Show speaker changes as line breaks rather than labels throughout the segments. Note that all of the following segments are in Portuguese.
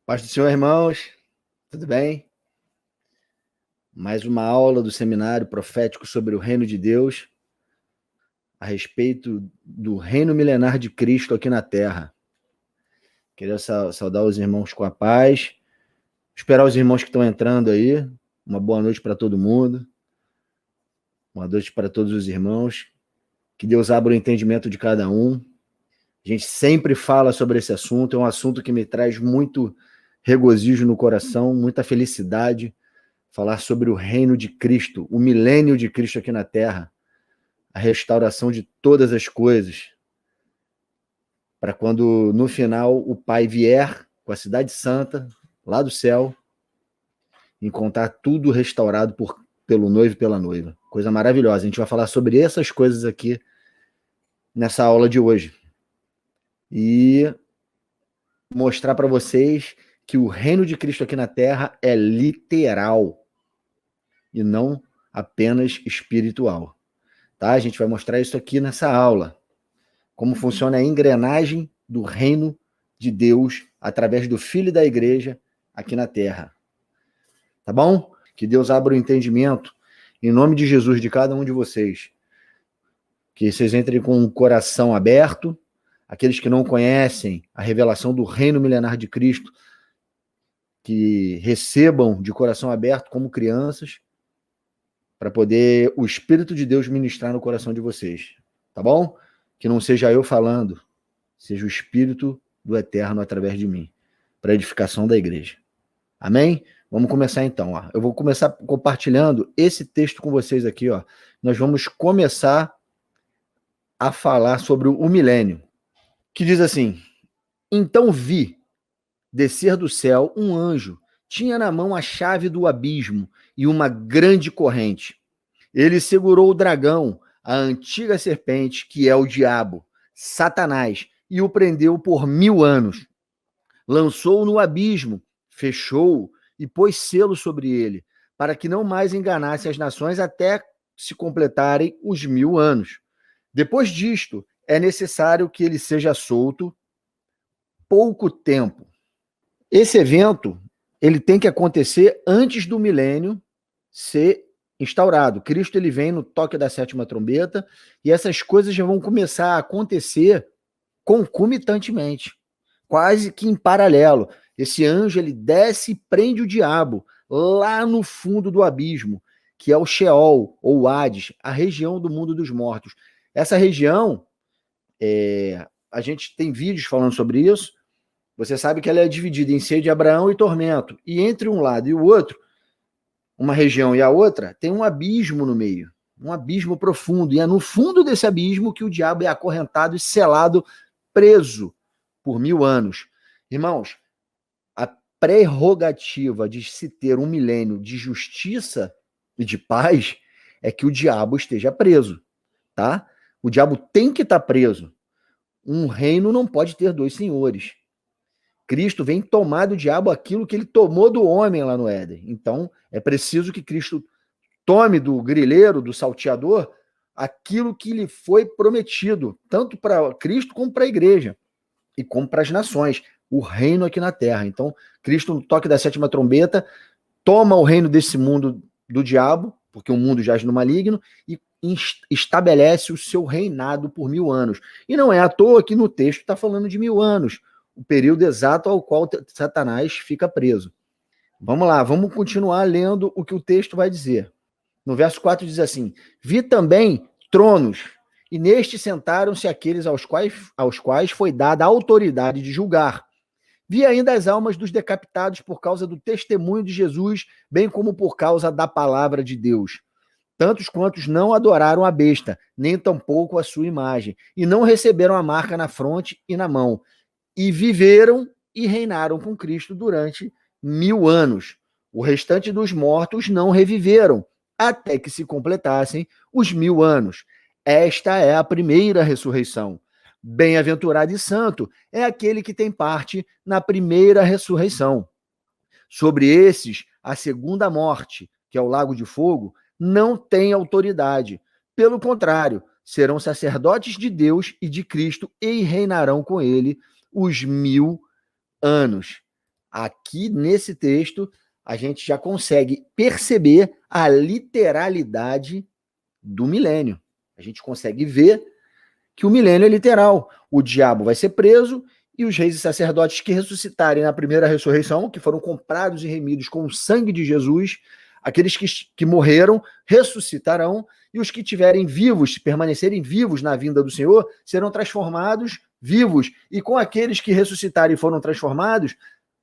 Paz do Senhor, irmãos, tudo bem? Mais uma aula do seminário profético sobre o reino de Deus, a respeito do reino milenar de Cristo aqui na Terra. Queria saudar os irmãos com a paz, esperar os irmãos que estão entrando aí, uma boa noite para todo mundo, boa noite para todos os irmãos, que Deus abra o entendimento de cada um. A gente sempre fala sobre esse assunto, é um assunto que me traz muito regozijo no coração, muita felicidade, falar sobre o reino de Cristo, o milênio de Cristo aqui na Terra, a restauração de todas as coisas, para quando no final o Pai vier com a cidade santa, lá do céu, encontrar tudo restaurado pelo noivo e pela noiva. Coisa maravilhosa. A gente vai falar sobre essas coisas aqui nessa aula de hoje. E mostrar para vocês que o reino de Cristo aqui na Terra é literal e não apenas espiritual. Tá? A gente vai mostrar isso aqui nessa aula. Como funciona a engrenagem do reino de Deus através do Filho da Igreja aqui na Terra. Tá bom? Que Deus abra o entendimento em nome de Jesus de cada um de vocês. Que vocês entrem com o coração aberto. Aqueles que não conhecem a revelação do reino milenar de Cristo, que recebam de coração aberto como crianças, para poder o Espírito de Deus ministrar no coração de vocês. Tá bom? Que não seja eu falando, seja o Espírito do Eterno através de mim, para a edificação da igreja. Amém? Vamos começar então. Ó. Eu vou começar compartilhando esse texto com vocês aqui. Ó. Nós vamos começar a falar sobre o milênio, que diz assim: então vi descer do céu um anjo, tinha na mão a chave do abismo e uma grande corrente. Ele segurou o dragão, a antiga serpente, que é o diabo, Satanás, e o prendeu por 1000 anos. Lançou-o no abismo, fechou-o e pôs selo sobre ele, para que não mais enganasse as nações até se completarem os 1000 anos. Depois disto, é necessário que ele seja solto pouco tempo. Esse evento, ele tem que acontecer antes do milênio ser instaurado. Cristo, ele vem no toque da 7ª trombeta e essas coisas já vão começar a acontecer concomitantemente, quase que em paralelo. Esse anjo, ele desce e prende o diabo lá no fundo do abismo, que é o Sheol, ou Hades, a região do mundo dos mortos. Essa região, a gente tem vídeos falando sobre isso. Você sabe que ela é dividida em seio de Abraão e tormento. E entre um lado e o outro, uma região e a outra, tem um abismo no meio. Um abismo profundo. E é no fundo desse abismo que o diabo é acorrentado e selado, preso por 1000 anos. Irmãos, a prerrogativa de se ter um milênio de justiça e de paz é que o diabo esteja preso. Tá? O diabo tem que estar preso. Um reino não pode ter 2 senhores. Cristo vem tomar do diabo aquilo que ele tomou do homem lá no Éden. Então, é preciso que Cristo tome do grileiro, do salteador, aquilo que lhe foi prometido, tanto para Cristo como para a igreja, e como para as nações, o reino aqui na terra. Então, Cristo, no toque da 7ª trombeta, toma o reino desse mundo do diabo, porque o mundo jaz no maligno, e estabelece o seu reinado por 1000 anos. E não é à toa que no texto está falando de 1000 anos, o período exato ao qual Satanás fica preso. Vamos lá, vamos continuar lendo o que o texto vai dizer. No verso 4 diz assim: vi também tronos, e nestes sentaram-se aqueles aos quais foi dada a autoridade de julgar. Vi ainda as almas dos decapitados por causa do testemunho de Jesus, bem como por causa da palavra de Deus. Tantos quantos não adoraram a besta, nem tampouco a sua imagem, e não receberam a marca na fronte e na mão. E viveram e reinaram com Cristo durante 1000 anos. O restante dos mortos não reviveram, até que se completassem os 1000 anos. Esta é a primeira ressurreição. Bem-aventurado e santo é aquele que tem parte na primeira ressurreição. Sobre esses, a segunda morte, que é o lago de fogo, não tem autoridade. Pelo contrário, serão sacerdotes de Deus e de Cristo e reinarão com ele os 1000 anos. Aqui nesse texto, a gente já consegue perceber a literalidade do milênio. A gente consegue ver que o milênio é literal. O diabo vai ser preso e os reis e sacerdotes que ressuscitarem na primeira ressurreição, que foram comprados e remidos com o sangue de Jesus, aqueles que morreram ressuscitarão, e os que estiverem vivos, permanecerem vivos na vinda do Senhor, serão transformados vivos. E com aqueles que ressuscitarem e foram transformados,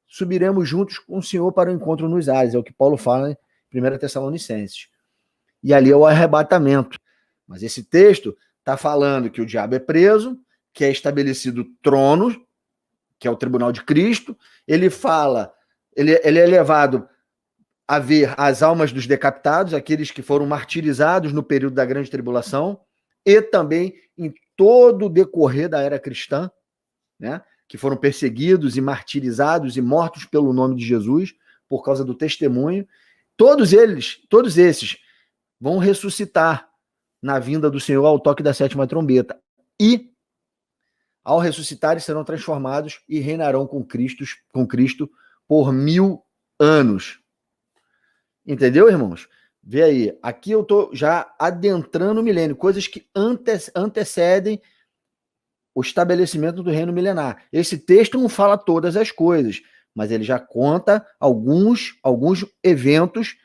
subiremos juntos com o Senhor para o encontro nos ares. É o que Paulo fala em 1 Tessalonicenses. E ali é o arrebatamento. Mas esse texto está falando que o diabo é preso, que é estabelecido trono, que é o tribunal de Cristo. Ele fala, ele é levado a ver as almas dos decapitados, aqueles que foram martirizados no período da grande tribulação, e também em todo o decorrer da era cristã, né, que foram perseguidos e martirizados e mortos pelo nome de Jesus, por causa do testemunho. Todos esses vão ressuscitar na vinda do Senhor ao toque da sétima trombeta. E, ao ressuscitarem, serão transformados e reinarão com Cristo por 1000 anos. Entendeu, irmãos? Vê aí, aqui eu estou já adentrando o milênio, coisas que antecedem o estabelecimento do reino milenar. Esse texto não fala todas as coisas, mas ele já conta alguns eventos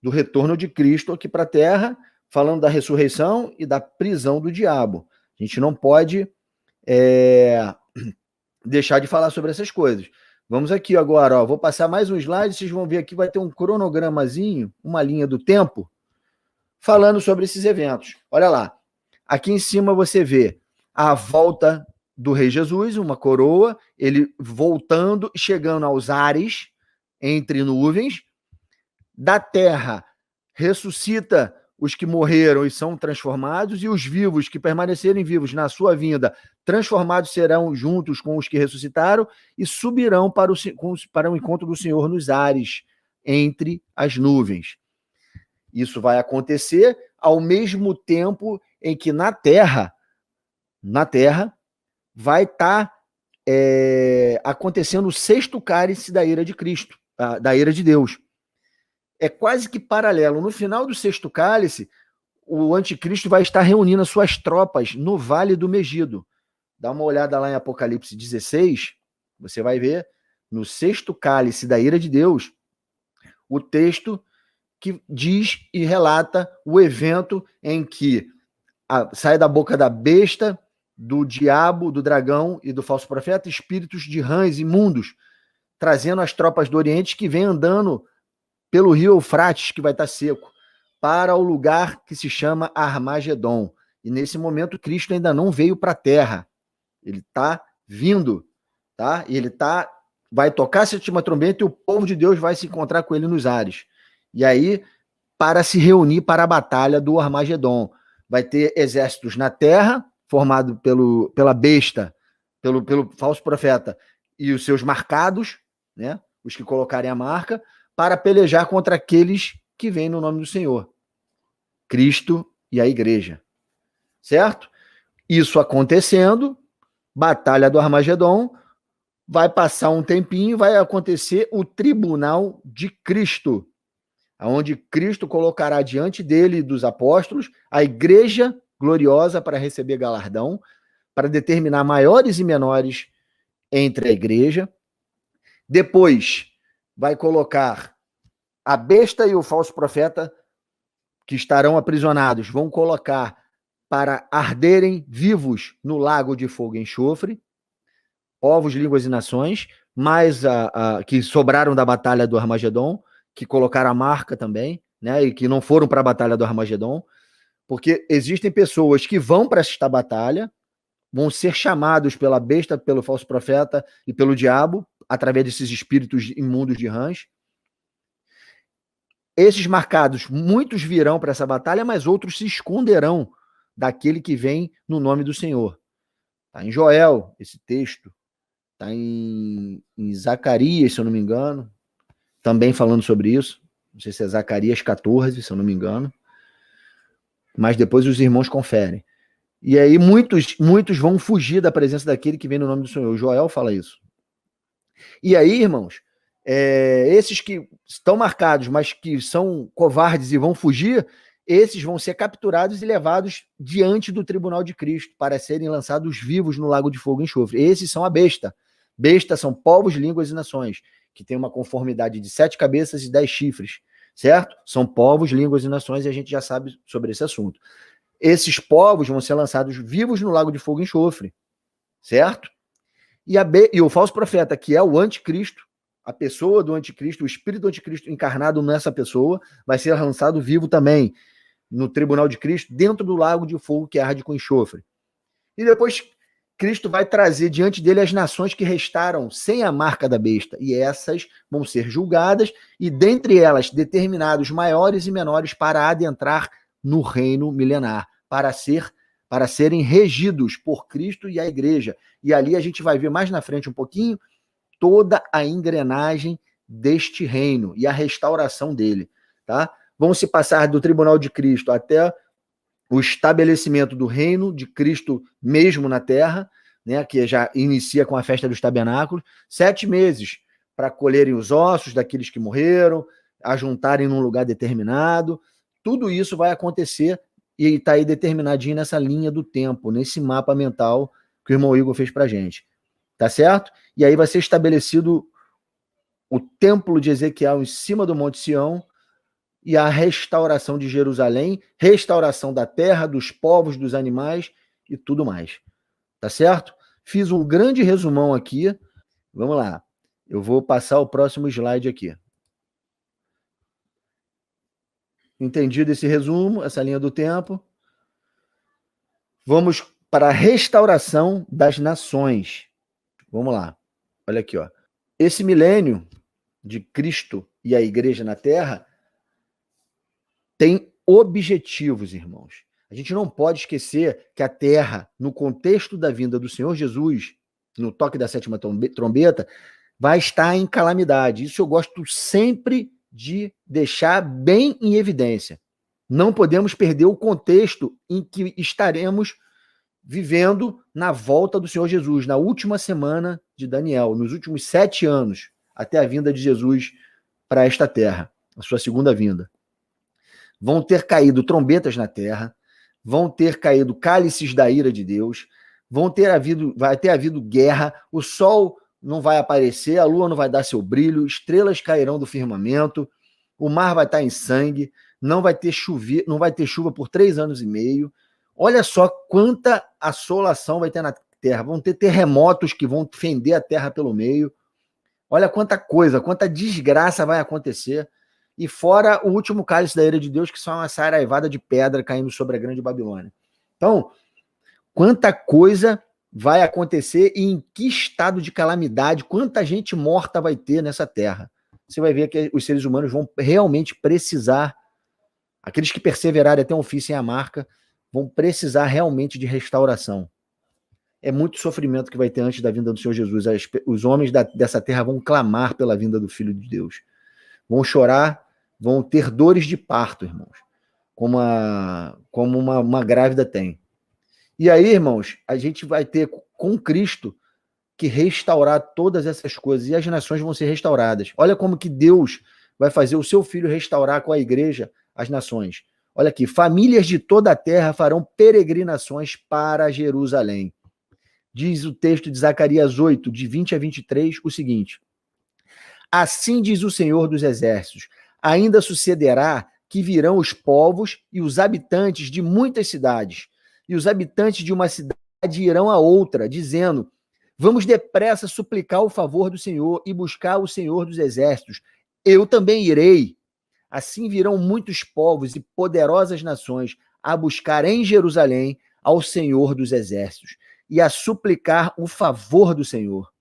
do retorno de Cristo aqui para a Terra, falando da ressurreição e da prisão do diabo. A gente não pode deixar de falar sobre essas coisas. Vamos aqui agora, ó, vou passar mais um slide, vocês vão ver aqui, vai ter um cronogramazinho, uma linha do tempo, falando sobre esses eventos. Olha lá, aqui em cima você vê a volta do Rei Jesus, uma coroa, ele voltando, chegando aos ares, entre nuvens, da terra, ressuscita os que morreram e são transformados, e os vivos que permanecerem vivos na sua vinda, transformados serão juntos com os que ressuscitaram e subirão para o encontro do Senhor nos ares, entre as nuvens. Isso vai acontecer ao mesmo tempo em que na terra vai estar acontecendo o sexto cálice da ira de Cristo, da ira de Deus. É quase que paralelo. No final do sexto cálice, o anticristo vai estar reunindo as suas tropas no Vale do Megido. Dá uma olhada lá em Apocalipse 16, você vai ver, no sexto cálice da ira de Deus, o texto que diz e relata o evento em que sai da boca da besta, do diabo, do dragão e do falso profeta, espíritos de rãs imundos, trazendo as tropas do Oriente que vêm andando pelo rio Eufrates, que vai estar seco, para o lugar que se chama Armagedon. E nesse momento, Cristo ainda não veio para a terra. Ele está vindo, tá? E ele vai tocar a sétima trombeta e o povo de Deus vai se encontrar com ele nos ares. E aí, para se reunir para a batalha do Armagedon. Vai ter exércitos na terra, formado pela besta, pelo falso profeta e os seus marcados, né? Os que colocarem a marca, para pelejar contra aqueles que vêm no nome do Senhor, Cristo e a igreja, certo? Isso acontecendo, batalha do Armagedon, vai passar um tempinho, vai acontecer o tribunal de Cristo, onde Cristo colocará diante dele e dos apóstolos a igreja gloriosa para receber galardão, para determinar maiores e menores entre a igreja. Depois vai colocar a besta e o falso profeta que estarão aprisionados, vão colocar para arderem vivos no lago de fogo e enxofre, povos, línguas e nações, mais que sobraram da batalha do Armagedon, que colocaram a marca também, né, e que não foram para a batalha do Armagedon, porque existem pessoas que vão para esta batalha, vão ser chamados pela besta, pelo falso profeta e pelo diabo, através desses espíritos imundos de rãs. Esses marcados, muitos virão para essa batalha, mas outros se esconderão daquele que vem no nome do Senhor. Está em Joel, esse texto. Está em Zacarias, se eu não me engano, também falando sobre isso. Não sei se é Zacarias 14, se eu não me engano. Mas depois os irmãos conferem. E aí muitos vão fugir da presença daquele que vem no nome do Senhor. O Joel fala isso. E aí, irmãos, esses que estão marcados, mas que são covardes e vão fugir, esses vão ser capturados e levados diante do tribunal de Cristo para serem lançados vivos no lago de fogo e enxofre. Esses são a besta. Besta são povos, línguas e nações, que tem uma conformidade de 7 cabeças e 10 chifres, certo? São povos, línguas e nações, e a gente já sabe sobre esse assunto. Esses povos vão ser lançados vivos no lago de fogo e enxofre, certo? E o falso profeta, que é o anticristo, a pessoa do anticristo, o espírito do anticristo encarnado nessa pessoa, vai ser lançado vivo também no tribunal de Cristo, dentro do lago de fogo que arde com enxofre. E depois Cristo vai trazer diante dele as nações que restaram sem a marca da besta, e essas vão ser julgadas, e dentre elas determinados maiores e menores para adentrar no reino milenar, para serem regidos por Cristo e a igreja. E ali a gente vai ver mais na frente um pouquinho toda a engrenagem deste reino e a restauração dele, tá? Vão se passar do tribunal de Cristo até o estabelecimento do reino de Cristo mesmo na terra, né, que já inicia com a festa dos tabernáculos, 7 meses para colherem os ossos daqueles que morreram, ajuntarem num lugar determinado. Tudo isso vai acontecer e está aí determinadinho nessa linha do tempo, nesse mapa mental que o irmão Igor fez para a gente. Tá certo? E aí vai ser estabelecido o templo de Ezequiel em cima do Monte Sião e a restauração de Jerusalém, restauração da terra, dos povos, dos animais e tudo mais. Tá certo? Fiz um grande resumão aqui. Vamos lá. Eu vou passar o próximo slide aqui. Entendido esse resumo, essa linha do tempo? Vamos para a restauração das nações. Vamos lá. Olha aqui, ó. Esse milênio de Cristo e a igreja na terra tem objetivos, irmãos. A gente não pode esquecer que a terra, no contexto da vinda do Senhor Jesus, no toque da 7ª trombeta, vai estar em calamidade. Isso eu gosto sempre de deixar bem em evidência. Não podemos perder o contexto em que estaremos vivendo na volta do Senhor Jesus, na última semana de Daniel, nos últimos 7 anos, até a vinda de Jesus para esta terra, a sua segunda vinda. Vão ter caído trombetas na terra, vão ter caído cálices da ira de Deus, vai ter havido guerra, o sol não vai aparecer, a lua não vai dar seu brilho, estrelas cairão do firmamento, o mar vai estar em sangue, não vai ter chuva por 3 anos e meio. Olha só quanta assolação vai ter na terra. Vão ter terremotos que vão fender a terra pelo meio. Olha quanta coisa, quanta desgraça vai acontecer. E fora o último cálice da ira de Deus, que são uma saraivada de pedra caindo sobre a grande Babilônia. Então, quanta coisa vai acontecer e em que estado de calamidade, quanta gente morta vai ter nessa terra. Você vai ver que os seres humanos vão realmente precisar, aqueles que perseverarem até o fim sem a marca, vão precisar realmente de restauração. É muito sofrimento que vai ter antes da vinda do Senhor Jesus. Os homens dessa terra vão clamar pela vinda do Filho de Deus. Vão chorar, vão ter dores de parto, irmãos, como uma grávida tem. E aí, irmãos, a gente vai ter com Cristo que restaurar todas essas coisas, e as nações vão ser restauradas. Olha como que Deus vai fazer o seu Filho restaurar com a igreja as nações. Olha aqui, famílias de toda a terra farão peregrinações para Jerusalém. Diz o texto de Zacarias 8, de 20 a 23, o seguinte: assim diz o Senhor dos Exércitos, ainda sucederá que virão os povos e os habitantes de muitas cidades, e os habitantes de uma cidade irão a outra, dizendo: vamos depressa suplicar o favor do Senhor e buscar o Senhor dos Exércitos. Eu também irei. Assim virão muitos povos e poderosas nações a buscar em Jerusalém ao Senhor dos Exércitos e a suplicar o favor do Senhor.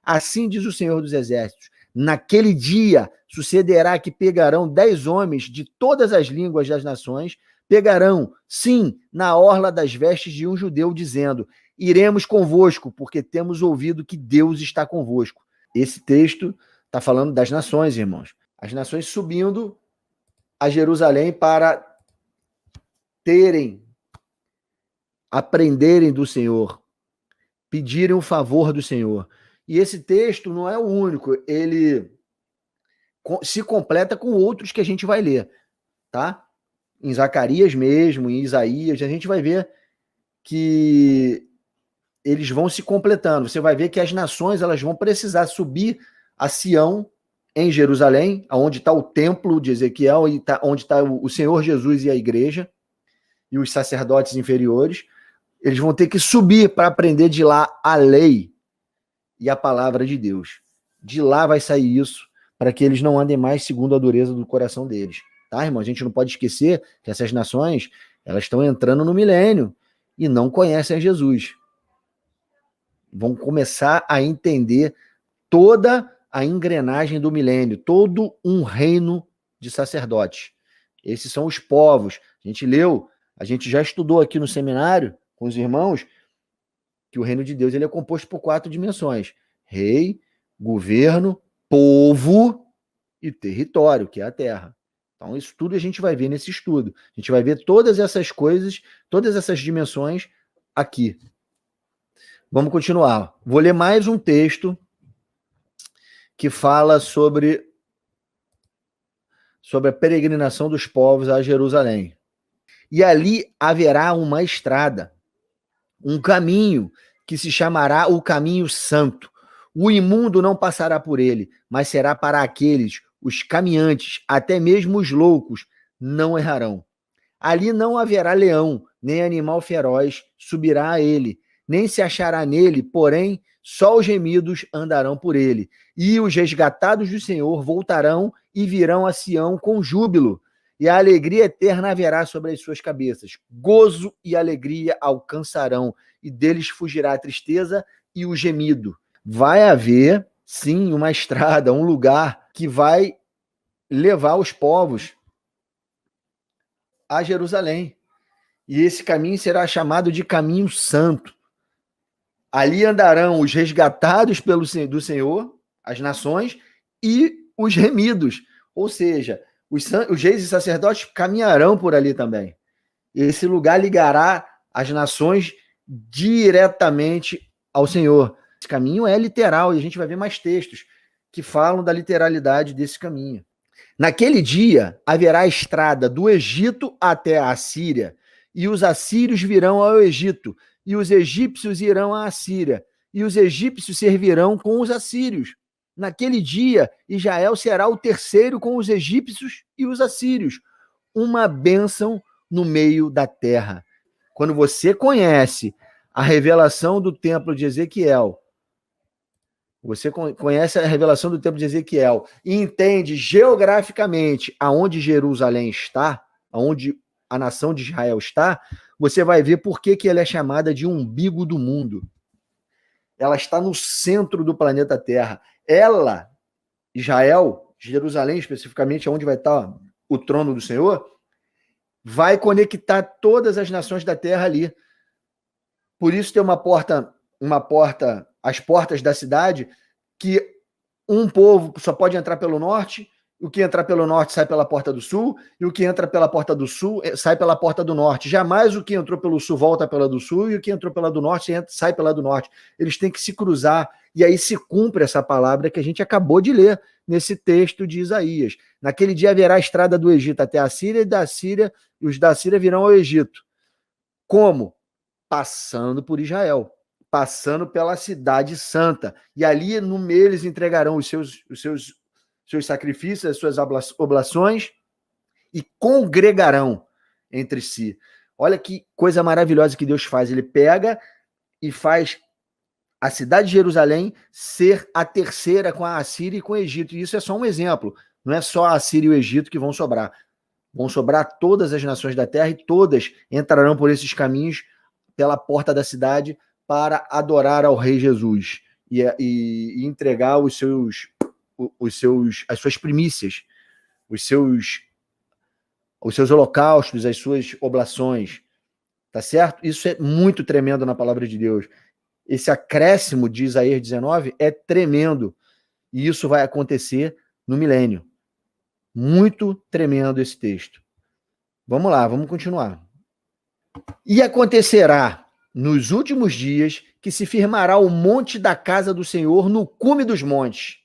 Assim diz o Senhor dos Exércitos: naquele dia sucederá que pegarão 10 homens de todas as línguas das nações, pegarão, sim, na orla das vestes de um judeu, dizendo: iremos convosco, porque temos ouvido que Deus está convosco. Esse texto está falando das nações, irmãos. As nações subindo a Jerusalém para aprenderem do Senhor, pedirem o favor do Senhor. E esse texto não é o único, ele se completa com outros que a gente vai ler, tá? Em Zacarias mesmo, em Isaías, a gente vai ver que eles vão se completando. Você vai ver que as nações elas vão precisar subir a Sião, em Jerusalém, onde está o templo de Ezequiel, e onde está o Senhor Jesus e a igreja, e os sacerdotes inferiores. Eles vão ter que subir para aprender de lá a lei e a palavra de Deus. De lá vai sair isso, para que eles não andem mais segundo a dureza do coração deles. Tá, irmão? A gente não pode esquecer que essas nações elas estão entrando no milênio e não conhecem a Jesus. Vão começar a entender toda a engrenagem do milênio, todo um reino de sacerdotes. Esses são os povos. A gente leu, a gente já estudou aqui no seminário com os irmãos que o reino de Deus ele é composto por 4 dimensões: rei, governo, povo e território, que é a terra. Então, isso tudo a gente vai ver nesse estudo. A gente vai ver todas essas coisas, todas essas dimensões aqui. Vamos continuar. Vou ler mais um texto que fala sobre a peregrinação dos povos a Jerusalém. E ali haverá uma estrada, um caminho que se chamará o caminho santo. O imundo não passará por ele, mas será para aqueles, os caminhantes, até mesmo os loucos, não errarão. Ali não haverá leão, nem animal feroz subirá a ele, nem se achará nele, porém, só os gemidos andarão por ele. E os resgatados do Senhor voltarão e virão a Sião com júbilo, e a alegria eterna haverá sobre as suas cabeças. Gozo e alegria alcançarão, e deles fugirá a tristeza e o gemido. Vai haver, sim, uma estrada, um lugar que vai levar os povos a Jerusalém. E esse caminho será chamado de caminho santo. Ali andarão os resgatados do Senhor, as nações, e os remidos. Ou seja, os reis e sacerdotes caminharão por ali também. Esse lugar ligará as nações diretamente ao Senhor. Esse caminho é literal, e a gente vai ver mais textos que falam da literalidade desse caminho. Naquele dia haverá estrada do Egito até a Assíria, e os assírios virão ao Egito, e os egípcios irão à Assíria, e os egípcios servirão com os assírios. Naquele dia, Israel será o terceiro com os egípcios e os assírios, uma bênção no meio da terra. Quando você conhece a revelação do templo de Ezequiel, você conhece a revelação do templo de Ezequiel e entende geograficamente aonde Jerusalém está, aonde a nação de Israel está, você vai ver por que ela é chamada de umbigo do mundo. Ela está no centro do planeta Terra. Ela, Israel, Jerusalém especificamente, onde vai estar o trono do Senhor, vai conectar todas as nações da Terra ali. Por isso tem uma porta, as portas da cidade, que um povo só pode entrar pelo norte, o que entrar pelo norte sai pela porta do sul, e o que entra pela porta do sul sai pela porta do norte. Jamais o que entrou pelo sul volta pela do sul, e o que entrou pela do norte sai pela do norte. Eles têm que se cruzar, e aí se cumpre essa palavra que a gente acabou de ler nesse texto de Isaías. Naquele dia haverá a estrada do Egito até a Síria, e os da Síria virão ao Egito. Como? Passando por Israel, passando pela cidade santa. E ali no meio eles entregarão os seus sacrifícios, as suas oblações e congregarão entre si. Olha que coisa maravilhosa que Deus faz. Ele pega e faz a cidade de Jerusalém ser a terceira com a Assíria e com o Egito. E isso é só um exemplo. Não é só a Assíria e o Egito que vão sobrar. Vão sobrar todas as nações da terra e todas entrarão por esses caminhos pela porta da cidade para adorar ao Rei Jesus e entregar as suas primícias, os seus holocaustos, as suas oblações. Tá certo? Isso é muito tremendo na palavra de Deus. Esse acréscimo de Isaías 19 é tremendo. E isso vai acontecer no milênio. Muito tremendo esse texto. Vamos lá, vamos continuar. E acontecerá nos últimos dias, que se firmará o monte da casa do Senhor no cume dos montes,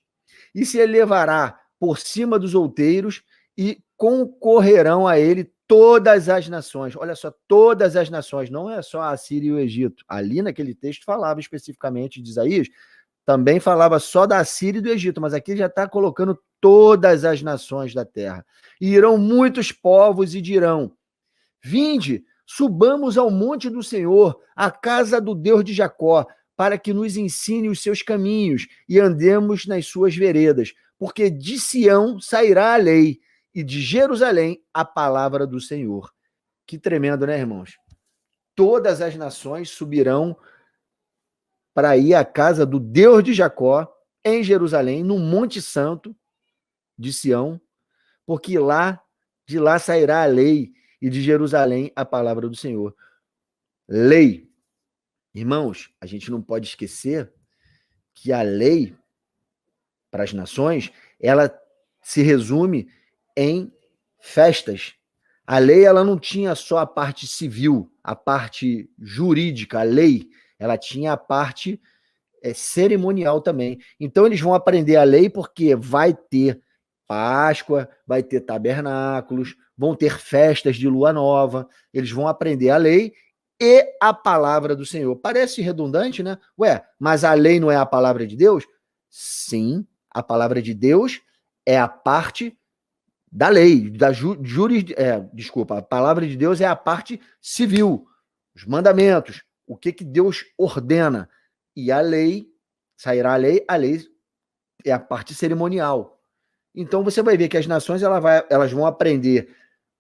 e se elevará por cima dos outeiros, e concorrerão a ele todas as nações. Olha só, todas as nações, não é só a Síria e o Egito. Ali naquele texto falava especificamente de Isaías, também falava só da Síria e do Egito, mas aqui já está colocando todas as nações da terra. E irão muitos povos e dirão: vinde, subamos ao monte do Senhor, à casa do Deus de Jacó, para que nos ensine os seus caminhos e andemos nas suas veredas, porque de Sião sairá a lei e de Jerusalém a palavra do Senhor. Que tremendo, né, irmãos? Todas as nações subirão para ir à casa do Deus de Jacó, em Jerusalém, no Monte Santo de Sião, porque de lá sairá a lei e de Jerusalém a palavra do Senhor. Lei. Irmãos, a gente não pode esquecer que a lei para as nações, ela se resume em festas. A lei, ela não tinha só a parte civil, a parte jurídica, a lei, ela tinha a parte cerimonial também. Então, eles vão aprender a lei porque vai ter Páscoa, vai ter tabernáculos, vão ter festas de lua nova, eles vão aprender a lei e a palavra do Senhor. Parece redundante, né? Ué, mas a lei não é a palavra de Deus? Sim, a palavra de Deus é a parte da lei, a palavra de Deus é a parte civil, os mandamentos, o que Deus ordena. E a lei, sairá a lei é a parte cerimonial. Então você vai ver que as nações elas vão aprender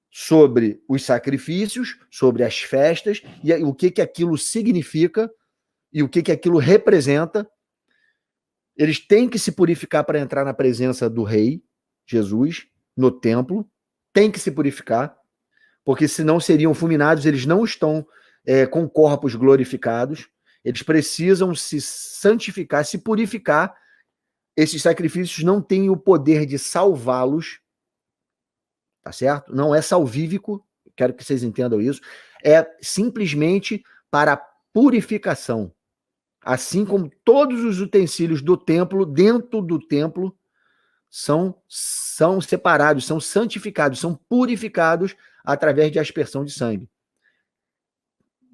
sobre os sacrifícios, sobre as festas, e o que aquilo significa, e o que aquilo representa. Eles têm que se purificar para entrar na presença do Rei, Jesus, no templo, tem que se purificar, porque senão seriam fulminados, eles não estão com corpos glorificados, eles precisam se santificar, se purificar. Esses sacrifícios não têm o poder de salvá-los, tá certo? Não é salvífico, quero que vocês entendam isso, é simplesmente para purificação. Assim como todos os utensílios do templo, dentro do templo, são separados, são santificados, são purificados através de aspersão de sangue.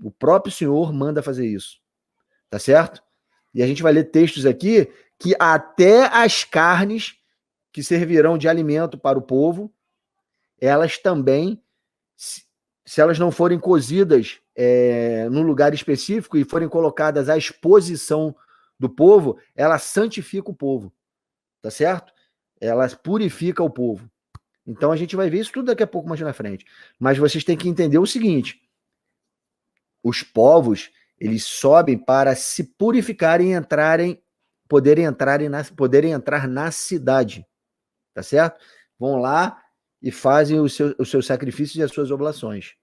O próprio Senhor manda fazer isso, tá certo? E a gente vai ler textos aqui que até as carnes que servirão de alimento para o povo, elas também, se elas não forem cozidas num lugar específico e forem colocadas à exposição do povo, ela santifica o povo, tá certo? Ela purifica o povo. Então a gente vai ver isso tudo daqui a pouco mais na frente. Mas vocês têm que entender o seguinte: os povos, eles sobem para se purificarem e poderem entrar na cidade, tá certo? Vão lá e fazem os seus sacrifícios e as suas oblações.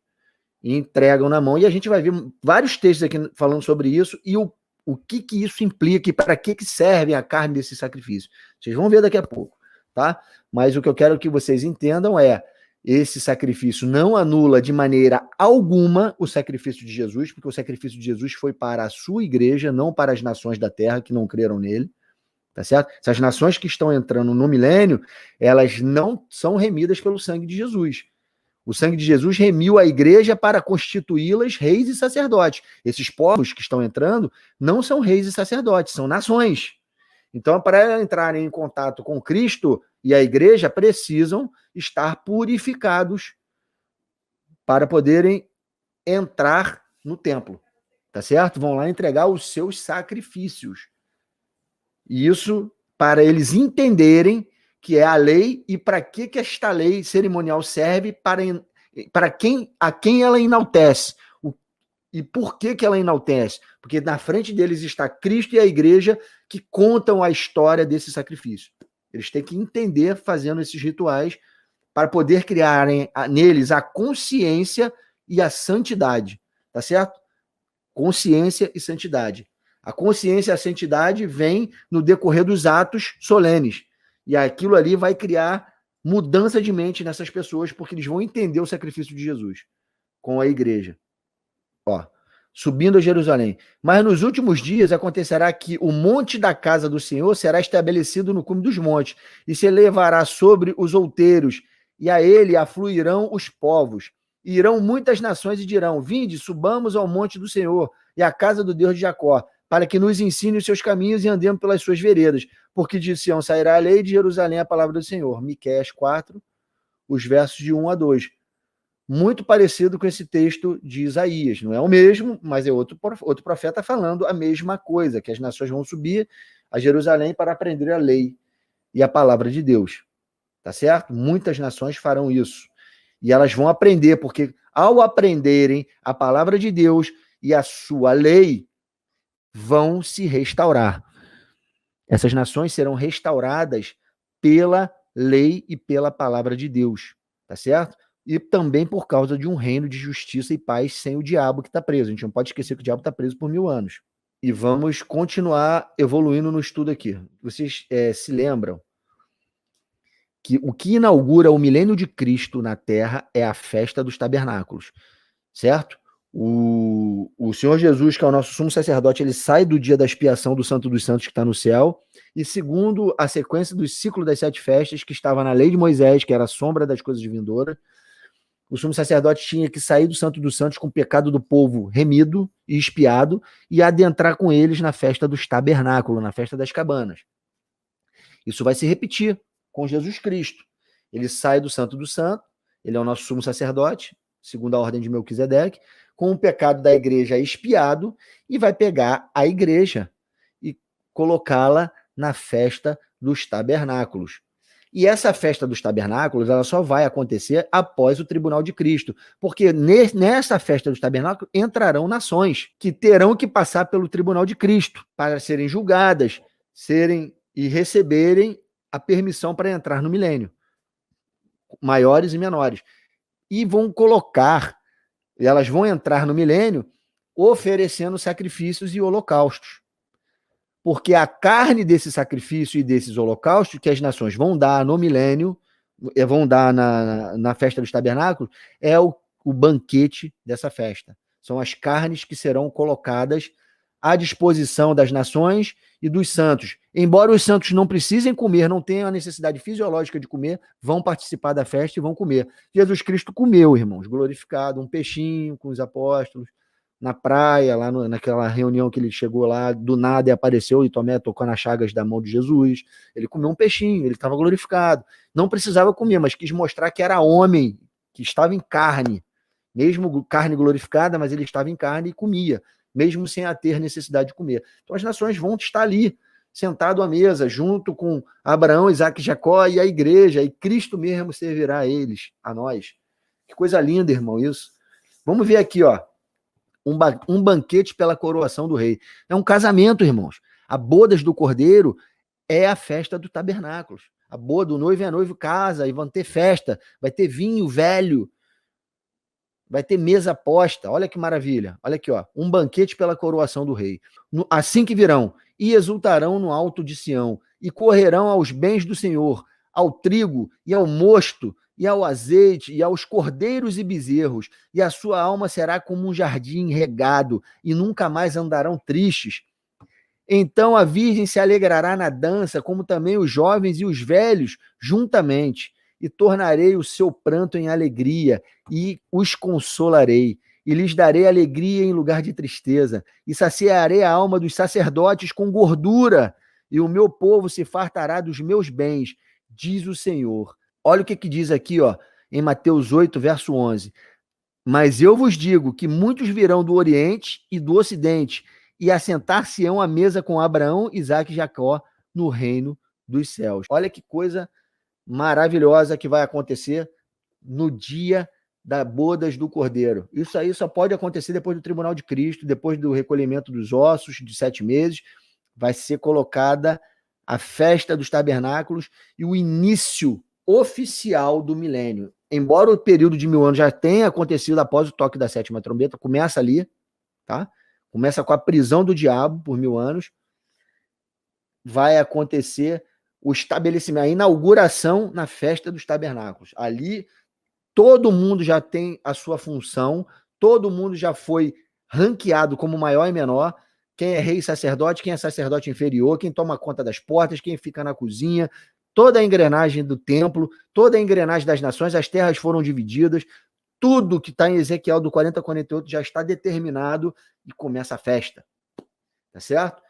E entregam na mão. E a gente vai ver vários textos aqui falando sobre isso e o que isso implica e para que serve a carne desse sacrifício. Vocês vão ver daqui a pouco, tá? Mas o que eu quero que vocês entendam é: esse sacrifício não anula de maneira alguma o sacrifício de Jesus, porque o sacrifício de Jesus foi para a sua igreja, não para as nações da terra que não creram nele, tá certo? Essas nações que estão entrando no milênio, elas não são remidas pelo sangue de Jesus. O sangue de Jesus remiu a igreja para constituí-las reis e sacerdotes. Esses povos que estão entrando não são reis e sacerdotes, são nações. Então, para entrarem em contato com Cristo e a igreja, precisam estar purificados para poderem entrar no templo, tá certo? Vão lá entregar os seus sacrifícios. E isso para eles entenderem que é a lei e para que esta lei cerimonial serve, a quem ela enaltece. E por que ela enaltece? Porque na frente deles está Cristo e a igreja que contam a história desse sacrifício. Eles têm que entender fazendo esses rituais para poder criarem neles a consciência e a santidade, tá certo? Consciência e santidade. A consciência e a santidade vem no decorrer dos atos solenes. E aquilo ali vai criar mudança de mente nessas pessoas, porque eles vão entender o sacrifício de Jesus com a igreja. Ó, subindo a Jerusalém. Mas nos últimos dias acontecerá que o monte da casa do Senhor será estabelecido no cume dos montes, e se elevará sobre os outeiros, e a ele afluirão os povos. E irão muitas nações e dirão: vinde, subamos ao monte do Senhor e à casa do Deus de Jacó, para que nos ensine os seus caminhos e andemos pelas suas veredas. Porque de Sião sairá a lei, e de Jerusalém a palavra do Senhor. Miqueias 4, os versos de 1 a 2. Muito parecido com esse texto de Isaías. Não é o mesmo, mas é outro profeta falando a mesma coisa, que as nações vão subir a Jerusalém para aprender a lei e a palavra de Deus. Tá certo? Muitas nações farão isso. E elas vão aprender, porque ao aprenderem a palavra de Deus e a sua lei, vão se restaurar. Essas nações serão restauradas pela lei e pela palavra de Deus. Tá certo? E também por causa de um reino de justiça e paz sem o diabo que está preso. A gente não pode esquecer que o diabo está preso por 1000 anos. E vamos continuar evoluindo no estudo aqui. Vocês se lembram que o que inaugura o milênio de Cristo na Terra é a festa dos tabernáculos, certo? O Senhor Jesus, que é o nosso sumo sacerdote, ele sai do dia da expiação do Santo dos Santos que está no céu, e segundo a sequência do ciclo das 7 festas, que estava na lei de Moisés, que era a sombra das coisas vindouras, o sumo sacerdote tinha que sair do Santo dos Santos com o pecado do povo remido e expiado e adentrar com eles na festa dos tabernáculos, na festa das cabanas. Isso vai se repetir com Jesus Cristo. Ele sai do Santo do Santo, ele é o nosso sumo sacerdote, segundo a ordem de Melquisedeque, com o pecado da igreja expiado, e vai pegar a igreja e colocá-la na festa dos tabernáculos. E essa festa dos tabernáculos, ela só vai acontecer após o tribunal de Cristo, porque nessa festa dos tabernáculos entrarão nações que terão que passar pelo tribunal de Cristo para serem julgadas, e receberem a permissão para entrar no milênio, maiores e menores. E elas vão entrar no milênio oferecendo sacrifícios e holocaustos. Porque a carne desse sacrifício e desses holocaustos que as nações vão dar no milênio, vão dar na festa dos tabernáculos, é o banquete dessa festa. São as carnes que serão colocadas à disposição das nações e dos santos. Embora os santos não precisem comer, não tenham a necessidade fisiológica de comer, vão participar da festa e vão comer. Jesus Cristo comeu, irmãos, glorificado, um peixinho com os apóstolos, na praia, lá naquela reunião que ele chegou lá, do nada e apareceu, e Tomé tocou nas chagas da mão de Jesus. Ele comeu um peixinho, ele estava glorificado. Não precisava comer, mas quis mostrar que era homem, que estava em carne, mesmo carne glorificada, mas ele estava em carne e comia, mesmo sem ter necessidade de comer. Então as nações vão estar ali, sentado à mesa, junto com Abraão, Isaac e Jacó e a igreja, e Cristo mesmo servirá a eles, a nós. Que coisa linda, irmão, isso. Vamos ver aqui, ó. Um banquete pela coroação do rei. É um casamento, irmãos. A bodas do cordeiro é a festa do tabernáculos. A boda, o noivo e a noiva casa, e vão ter festa, vai ter vinho velho, vai ter mesa posta. Olha que maravilha. Olha aqui, ó. Um banquete pela coroação do rei. Assim que virão, e exultarão no alto de Sião, e correrão aos bens do Senhor, ao trigo e ao mosto, e ao azeite, e aos cordeiros e bezerros, e a sua alma será como um jardim regado, e nunca mais andarão tristes. Então a virgem se alegrará na dança, como também os jovens e os velhos juntamente, e tornarei o seu pranto em alegria, e os consolarei, e lhes darei alegria em lugar de tristeza, e saciarei a alma dos sacerdotes com gordura, e o meu povo se fartará dos meus bens, diz o Senhor. Olha o que diz aqui, ó, em Mateus 8, verso 11. Mas eu vos digo que muitos virão do Oriente e do Ocidente e assentar-se-ão à mesa com Abraão, Isaque e Jacó no reino dos céus. Olha que coisa maravilhosa que vai acontecer no dia das bodas do Cordeiro. Isso aí só pode acontecer depois do tribunal de Cristo, depois do recolhimento dos ossos de 7 meses. Vai ser colocada a festa dos tabernáculos e o início oficial do milênio. Embora o período de 1000 anos já tenha acontecido após o toque da 7ª trombeta, começa ali, tá? Começa com a prisão do diabo por 1000 anos, vai acontecer o estabelecimento, a inauguração na festa dos tabernáculos. Ali, todo mundo já tem a sua função, todo mundo já foi ranqueado como maior e menor, quem é rei e sacerdote, quem é sacerdote inferior, quem toma conta das portas, quem fica na cozinha, toda a engrenagem do templo, toda a engrenagem das nações, as terras foram divididas, tudo que está em Ezequiel do 40 a 48 já está determinado e começa a festa. Tá certo?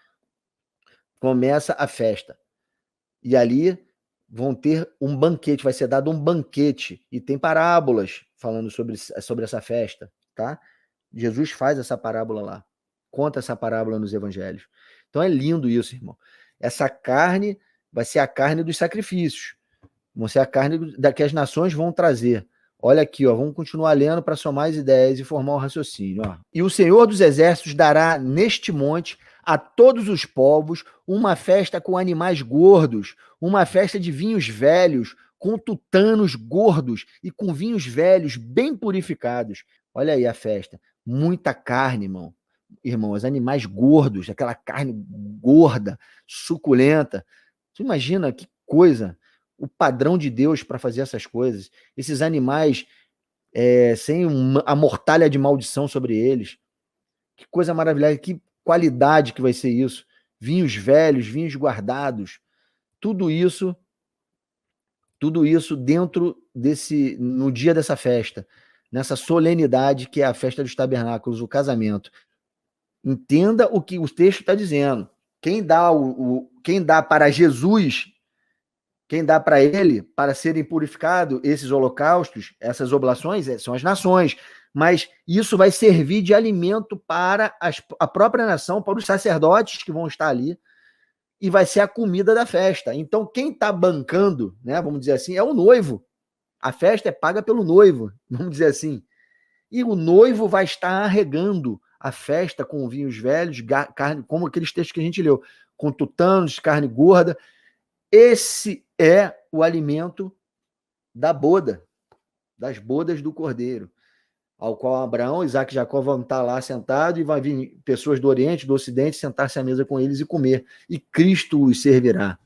Começa a festa. E ali vão ter um banquete, vai ser dado um banquete. E tem parábolas falando sobre essa festa, tá? Jesus faz essa parábola lá. Conta essa parábola nos evangelhos. Então é lindo isso, irmão. Essa carne vai ser a carne dos sacrifícios. Vão ser a carne da que as nações vão trazer. Olha aqui, ó, vamos continuar lendo para somar as ideias e formar um raciocínio. Ó. E o Senhor dos Exércitos dará neste monte a todos os povos uma festa com animais gordos, uma festa de vinhos velhos, com tutanos gordos e com vinhos velhos bem purificados. Olha aí a festa. Muita carne, irmão. Irmãos, animais gordos, aquela carne gorda, suculenta. Tu imagina que coisa, o padrão de Deus para fazer essas coisas. Esses animais sem a mortalha de maldição sobre eles. Que coisa maravilhosa, que qualidade que vai ser isso. Vinhos velhos, vinhos guardados. Tudo isso dentro no dia dessa festa, nessa solenidade que é a festa dos tabernáculos, o casamento. Entenda o que o texto está dizendo. Quem dá para Jesus, quem dá para ele, para serem purificados esses holocaustos, essas oblações, são as nações. Mas isso vai servir de alimento para a própria nação, para os sacerdotes que vão estar ali, e vai ser a comida da festa. Então, quem está bancando, né, vamos dizer assim, é o noivo. A festa é paga pelo noivo, vamos dizer assim. E o noivo vai estar arregando a festa com vinhos velhos, carne, como aqueles textos que a gente leu, com tutanos, carne gorda. Esse é o alimento da boda, das bodas do Cordeiro, ao qual Abraão, Isaac e Jacó vão estar lá sentados e vai vir pessoas do Oriente, do Ocidente, sentar-se à mesa com eles e comer. E Cristo os servirá.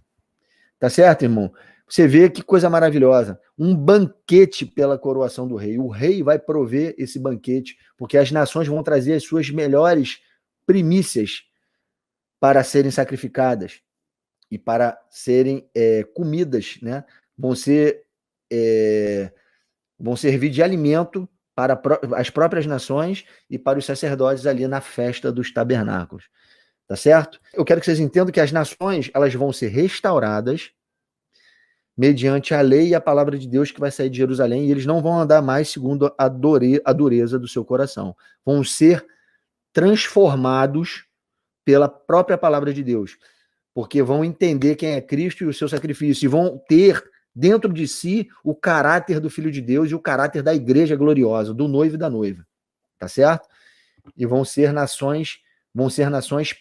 Tá certo, irmão? Você vê que coisa maravilhosa. Um banquete pela coroação do rei. O rei vai prover esse banquete, porque as nações vão trazer as suas melhores primícias para serem sacrificadas e para serem comidas, né? Vão servir de alimento para as próprias nações e para os sacerdotes ali na festa dos tabernáculos. Tá certo? Eu quero que vocês entendam que as nações elas vão ser restauradas mediante a lei e a palavra de Deus que vai sair de Jerusalém, e eles não vão andar mais segundo a dureza do seu coração. Vão ser transformados pela própria palavra de Deus, porque vão entender quem é Cristo e o seu sacrifício, e vão ter dentro de si o caráter do Filho de Deus e o caráter da igreja gloriosa, do noivo e da noiva. Tá certo? E vão ser nações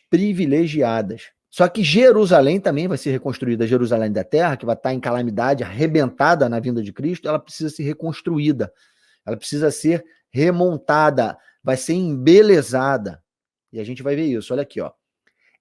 privilegiadas. Só que Jerusalém também vai ser reconstruída. Jerusalém da terra, que vai estar em calamidade, arrebentada na vinda de Cristo, ela precisa ser reconstruída. Ela precisa ser remontada, vai ser embelezada. E a gente vai ver isso. Olha aqui, ó.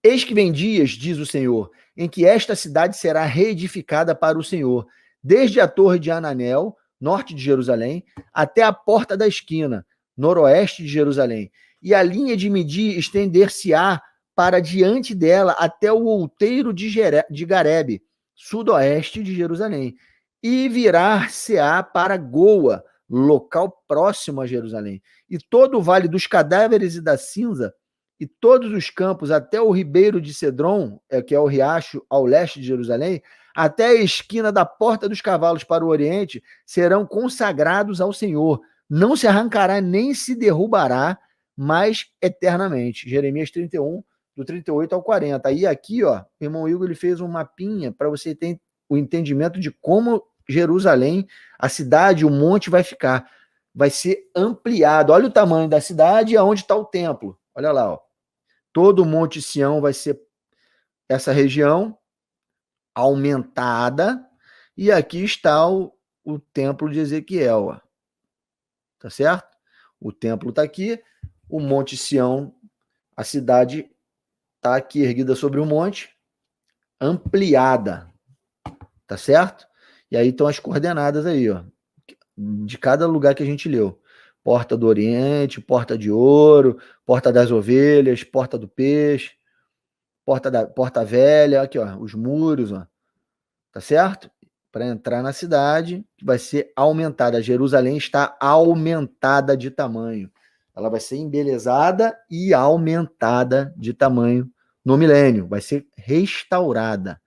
Eis que vem dias, diz o Senhor, em que esta cidade será reedificada para o Senhor, desde a torre de Ananel, norte de Jerusalém, até a porta da esquina, noroeste de Jerusalém. E a linha de medir estender-se-á para diante dela até o outeiro de Garebe, sudoeste de Jerusalém, e virar-se-á para Goa, local próximo a Jerusalém. E todo o vale dos cadáveres e da cinza, e todos os campos até o ribeiro de Cedron, que é o riacho ao leste de Jerusalém, até a esquina da porta dos cavalos para o oriente, serão consagrados ao Senhor. Não se arrancará nem se derrubará, mas eternamente. Jeremias 31, do 38 ao 40. Aí aqui, ó, o irmão Igor ele fez um mapinha para você ter o entendimento de como Jerusalém, a cidade, o monte vai ficar. Vai ser ampliado. Olha o tamanho da cidade e aonde está o templo. Olha lá, ó. Todo o Monte Sião vai ser essa região aumentada. E aqui está o templo de Ezequiel. Ó. Tá certo? O templo está aqui. O Monte Sião, a cidade está aqui erguida sobre o monte, ampliada. Tá certo? E aí estão as coordenadas aí, ó. De cada lugar que a gente leu. Porta do Oriente, Porta de Ouro, Porta das Ovelhas, Porta do Peixe, Porta Velha, aqui, ó, os muros, ó, tá certo? Para entrar na cidade, vai ser aumentada. Jerusalém está aumentada de tamanho. Ela vai ser embelezada e aumentada de tamanho no milênio. Vai ser restaurada,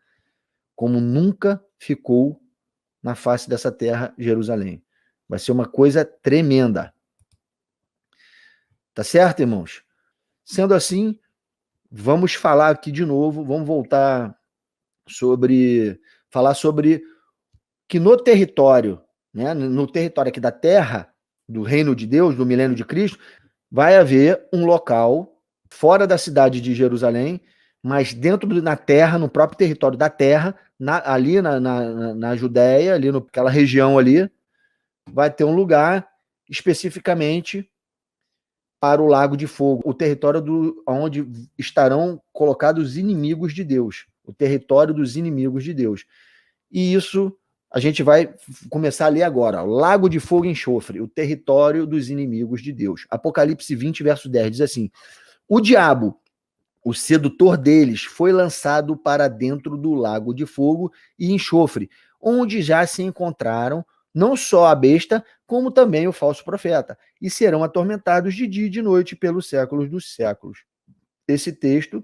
como nunca ficou na face dessa terra, Jerusalém. Vai ser uma coisa tremenda. Tá certo, irmãos? Sendo assim, vamos falar aqui de novo, vamos voltar falar sobre que no território, né, no território aqui da terra, do reino de Deus, do milênio de Cristo, vai haver um local fora da cidade de Jerusalém, mas dentro na terra, no próprio território da terra, ali na Judéia, ali naquela região ali, vai ter um lugar especificamente para o Lago de Fogo, o território onde estarão colocados os inimigos de Deus, o território dos inimigos de Deus. E isso a gente vai começar a ler agora. Lago de Fogo e Enxofre, o território dos inimigos de Deus. Apocalipse 20, verso 10, diz assim: o diabo, o sedutor deles, foi lançado para dentro do lago de fogo e enxofre, onde já se encontraram não só a besta, como também o falso profeta, e serão atormentados de dia e de noite pelos séculos dos séculos. Esse texto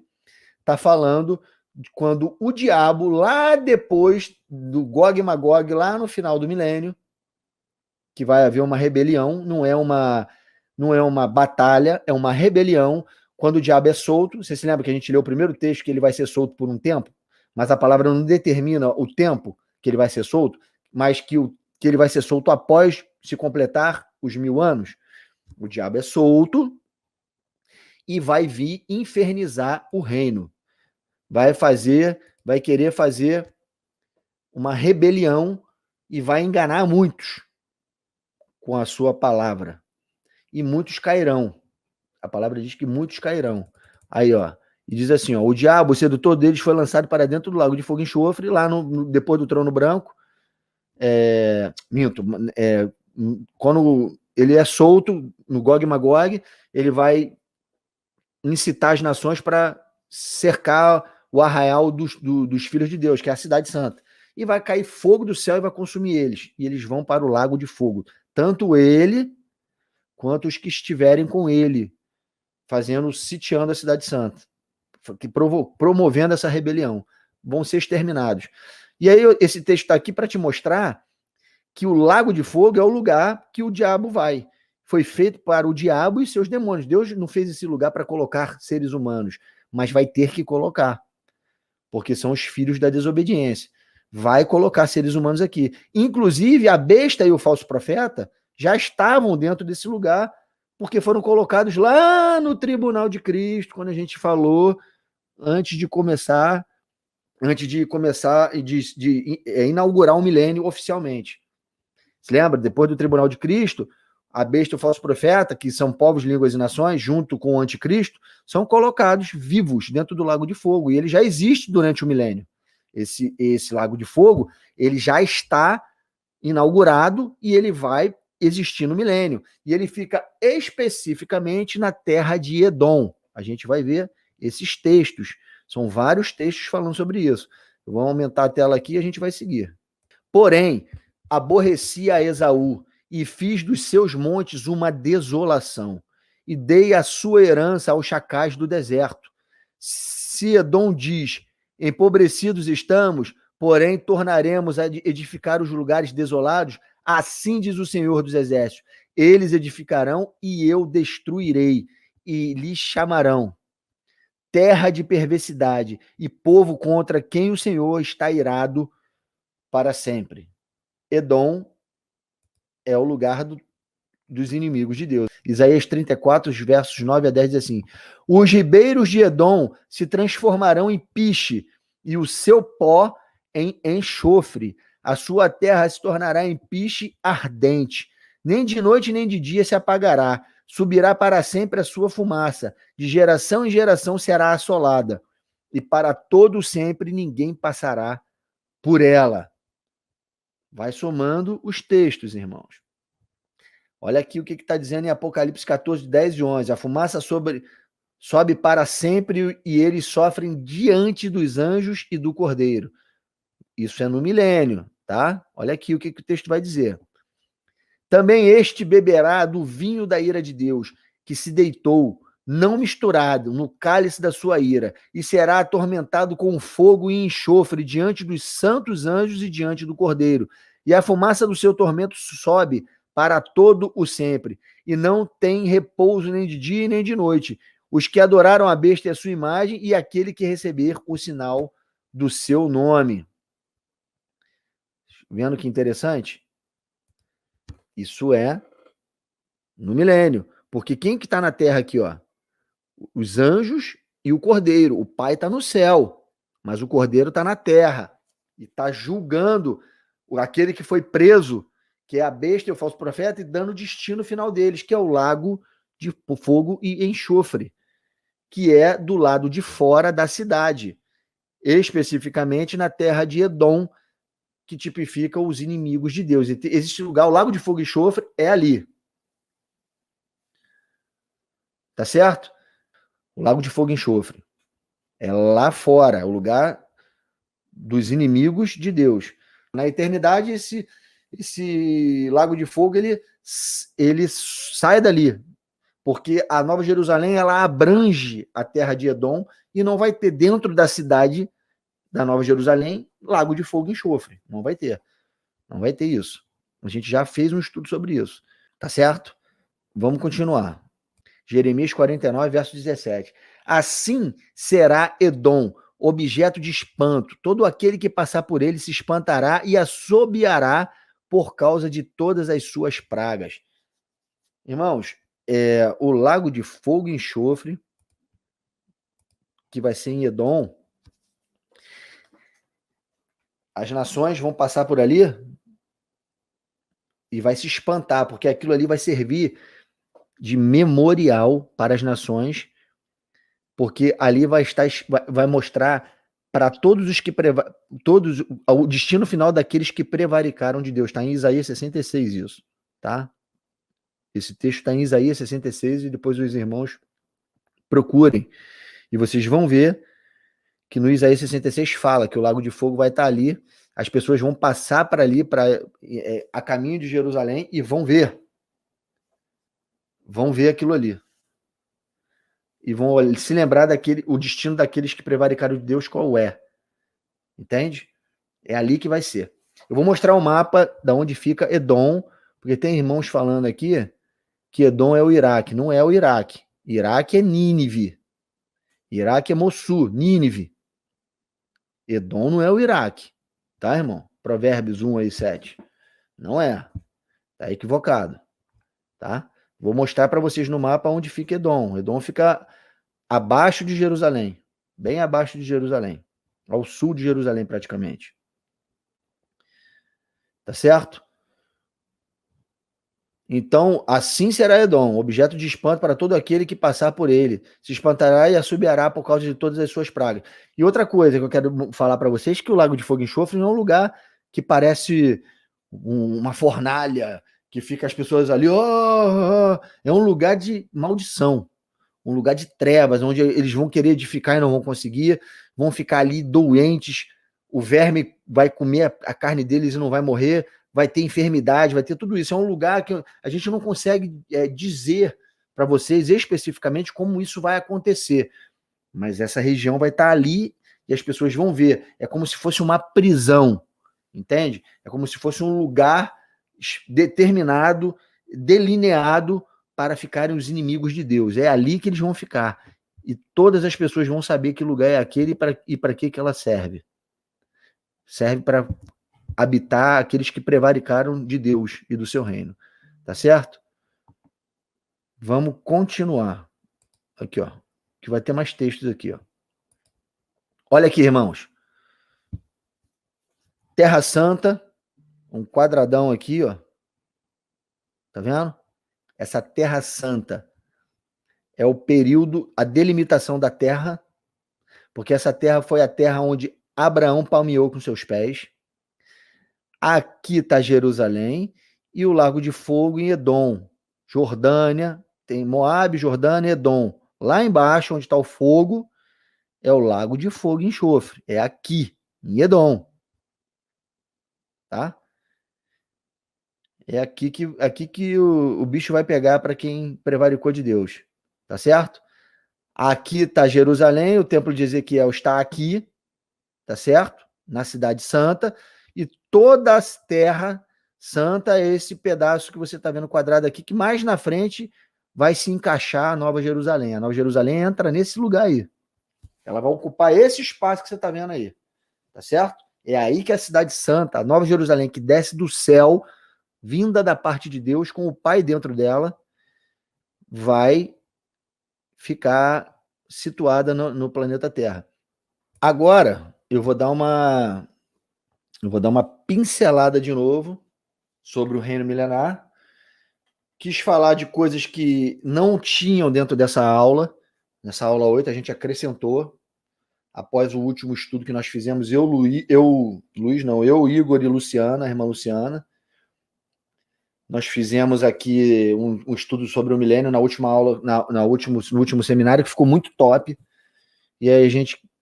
está falando de quando o diabo, lá depois do Gog e Magog, lá no final do milênio, que vai haver uma rebelião, não é uma batalha, é uma rebelião. Quando o diabo é solto, você se lembra que a gente leu o primeiro texto que ele vai ser solto por um tempo, mas a palavra não determina o tempo que ele vai ser solto, mas que ele vai ser solto após se completar os 1000 anos. O diabo é solto e vai vir infernizar o reino. Vai querer fazer uma rebelião e vai enganar muitos com a sua palavra. E muitos cairão. A palavra diz que muitos cairão. Aí, ó, e diz assim, ó, o diabo, o sedutor deles, foi lançado para dentro do lago de fogo e enxofre, lá depois do trono branco. Quando ele é solto no Gog e Magog, ele vai incitar as nações para cercar o arraial dos filhos de Deus, que é a cidade santa. E vai cair fogo do céu e vai consumir eles. E eles vão para o lago de fogo. Tanto ele quanto os que estiverem com ele, sitiando a cidade santa, promovendo essa rebelião. Vão ser exterminados. E aí esse texto está aqui para te mostrar que o lago de fogo é o lugar que o diabo vai. Foi feito para o diabo e seus demônios. Deus não fez esse lugar para colocar seres humanos, mas vai ter que colocar, porque são os filhos da desobediência. Vai colocar seres humanos aqui. Inclusive, a besta e o falso profeta já estavam dentro desse lugar, porque foram colocados lá no tribunal de Cristo, quando a gente falou, antes de começar e de inaugurar o milênio oficialmente. Se lembra? Depois do tribunal de Cristo, a besta e o falso profeta, que são povos, línguas e nações, junto com o anticristo, são colocados vivos dentro do lago de fogo. E ele já existe durante o milênio. Esse lago de fogo, ele já está inaugurado e ele vai existir no milênio. E ele fica especificamente na terra de Edom. A gente vai ver esses textos. São vários textos falando sobre isso. Eu vou aumentar a tela aqui e a gente vai seguir. Porém, aborreci a Esaú e fiz dos seus montes uma desolação, e dei a sua herança aos chacais do deserto. Se Edom diz, empobrecidos estamos, porém tornaremos a edificar os lugares desolados, assim diz o Senhor dos Exércitos, eles edificarão e eu destruirei, e lhes chamarão terra de perversidade e povo contra quem o Senhor está irado para sempre. Edom é o lugar dos inimigos de Deus. Isaías 34, versos 9 a 10 diz assim: os ribeiros de Edom se transformarão em piche e o seu pó em enxofre. A sua terra se tornará em piche ardente. Nem de noite nem de dia se apagará. Subirá para sempre a sua fumaça. De geração em geração será assolada. E para todo sempre ninguém passará por ela. Vai somando os textos, irmãos. Olha aqui o que está dizendo em Apocalipse 14, 10 e 11. A fumaça sobe para sempre e eles sofrem diante dos anjos e do Cordeiro. Isso é no milênio, tá? Olha aqui o que o texto vai dizer. Também este beberá do vinho da ira de Deus, que se deitou, não misturado, no cálice da sua ira, e será atormentado com fogo e enxofre diante dos santos anjos e diante do Cordeiro. E a fumaça do seu tormento sobe para todo o sempre, e não tem repouso nem de dia nem de noite. Os que adoraram a besta e a sua imagem, e aquele que receber o sinal do seu nome. Vendo que interessante? Isso é no milênio. Porque quem que está na terra aqui, ó? Os anjos e o Cordeiro. O Pai está no céu, mas o Cordeiro está na terra. E está julgando aquele que foi preso, que é a besta e o falso profeta, e dando o destino final deles, que é o lago de fogo e enxofre, que é do lado de fora da cidade, especificamente na terra de Edom, que tipifica os inimigos de Deus. Esse lugar, o lago de fogo e enxofre, é ali. Tá certo? O lago de fogo e enxofre. É lá fora, o lugar dos inimigos de Deus. Na eternidade, esse lago de fogo, ele sai dali, porque a Nova Jerusalém, ela abrange a terra de Edom e não vai ter dentro da cidade da Nova Jerusalém lago de fogo e enxofre. Não vai ter. Não vai ter isso. A gente já fez um estudo sobre isso. Tá certo? Vamos continuar. Jeremias 49, verso 17. Assim será Edom, objeto de espanto. Todo aquele que passar por ele se espantará e assobiará por causa de todas as suas pragas. Irmãos, o lago de fogo e enxofre, que vai ser em Edom, as nações vão passar por ali e vai se espantar, porque aquilo ali vai servir de memorial para as nações, porque ali vai mostrar para todos os que todos o destino final daqueles que prevaricaram de Deus. Está em Isaías 66 isso, tá? Esse texto está em Isaías 66 e depois os irmãos procurem. E vocês vão ver que no Isaías 66 fala que o lago de fogo vai estar ali, as pessoas vão passar para ali, a caminho de Jerusalém, e vão ver. Vão ver aquilo ali. E vão se lembrar o destino daqueles que prevaricaram de Deus, qual é. Entende? É ali que vai ser. Eu vou mostrar o mapa da onde fica Edom, porque tem irmãos falando aqui que Edom é o Iraque. Não é o Iraque. Iraque é Nínive. Iraque é Mossul, Nínive. Edom não é o Iraque. Tá, irmão? Provérbios 1 aí, 7. Não é. Tá equivocado. Tá? Vou mostrar para vocês no mapa onde fica Edom. Edom fica abaixo de Jerusalém. Bem abaixo de Jerusalém. Ao sul de Jerusalém, praticamente. Tá certo? Então, assim será Edom, objeto de espanto para todo aquele que passar por ele. Se espantará e assobiará por causa de todas as suas pragas. E outra coisa que eu quero falar para vocês, que o Lago de Fogo e Enxofre não é um lugar que parece uma fornalha, que fica as pessoas ali, é um lugar de maldição, um lugar de trevas, onde eles vão querer edificar e não vão conseguir, vão ficar ali doentes, o verme vai comer a carne deles e não vai morrer, vai ter enfermidade, vai ter tudo isso. É um lugar que a gente não consegue dizer para vocês especificamente como isso vai acontecer, mas essa região vai estar ali e as pessoas vão ver. É como se fosse uma prisão, entende? É como se fosse um lugar determinado, delineado para ficarem os inimigos de Deus. É ali que eles vão ficar. E todas as pessoas vão saber que lugar é aquele e para que ela serve. Serve para habitar aqueles que prevaricaram de Deus e do seu reino. Tá certo? Vamos continuar. Aqui, ó. Que vai ter mais textos aqui, ó. Olha aqui, irmãos. Terra Santa, um quadradão aqui, ó. Tá vendo? Essa Terra Santa é o período, a delimitação da terra, porque essa terra foi a terra onde Abraão palmeou com seus pés. Aqui está Jerusalém e o Lago de Fogo em Edom. Jordânia, tem Moabe, Jordânia, Edom. Lá embaixo, onde está o fogo, é o lago de fogo e enxofre. É aqui, em Edom. Tá? É aqui que o bicho vai pegar para quem prevaricou de Deus. Tá certo? Aqui está Jerusalém, o templo de Ezequiel está aqui, tá certo? Na cidade santa. E toda a terra santa é esse pedaço que você está vendo quadrado aqui, que mais na frente vai se encaixar a Nova Jerusalém. A Nova Jerusalém entra nesse lugar aí. Ela vai ocupar esse espaço que você está vendo aí. Tá certo? É aí que a cidade santa, a Nova Jerusalém, que desce do céu, vinda da parte de Deus, com o Pai dentro dela, vai ficar situada no planeta Terra. Agora, eu vou dar uma pincelada de novo sobre o reino milenar. Quis falar de coisas que não tinham dentro dessa aula. Nessa aula 8, a gente acrescentou, após o último estudo que nós fizemos, eu, Igor e Luciana, a irmã Luciana. Nós fizemos aqui um estudo sobre o milênio na última aula, no último seminário, que ficou muito top. E aí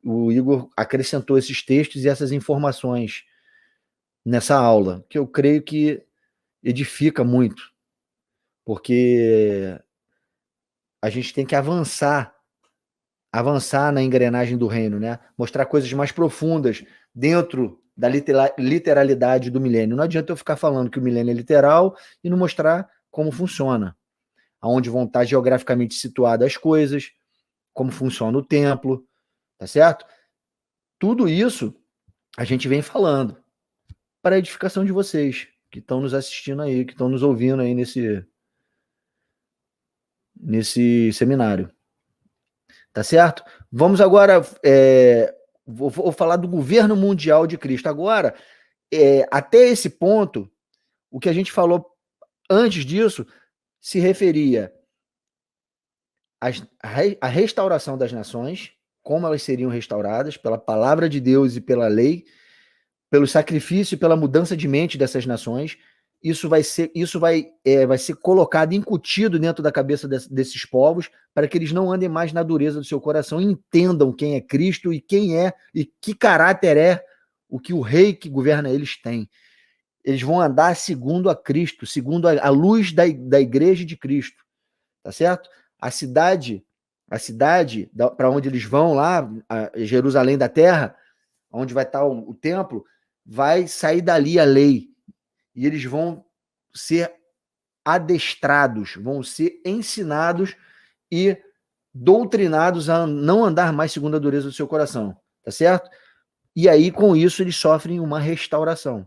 o Igor acrescentou esses textos e essas informações nessa aula, que eu creio que edifica muito, porque a gente tem que avançar na engrenagem do reino, né? Mostrar coisas mais profundas dentro da literalidade do milênio. Não adianta eu ficar falando que o milênio é literal e não mostrar como funciona, aonde vão estar geograficamente situadas as coisas, como funciona o templo, tá certo? Tudo isso a gente vem falando para a edificação de vocês que estão nos assistindo aí, que estão nos ouvindo aí nesse seminário. Tá certo? Vamos agora, vou falar do governo mundial de Cristo. Agora, até esse ponto, o que a gente falou antes disso se referia à restauração das nações, como elas seriam restauradas pela palavra de Deus e pela lei, pelo sacrifício e pela mudança de mente dessas nações. Isso vai ser colocado, incutido dentro da cabeça desses povos, para que eles não andem mais na dureza do seu coração e entendam quem é Cristo e que caráter é o que o rei que governa eles tem. Eles vão andar segundo a Cristo, segundo a luz da igreja de Cristo, tá certo? A cidade para onde eles vão lá, Jerusalém da Terra, onde vai estar o templo, vai sair dali a lei. E eles vão ser adestrados, vão ser ensinados e doutrinados a não andar mais segundo a dureza do seu coração, tá certo? E aí, com isso, eles sofrem uma restauração.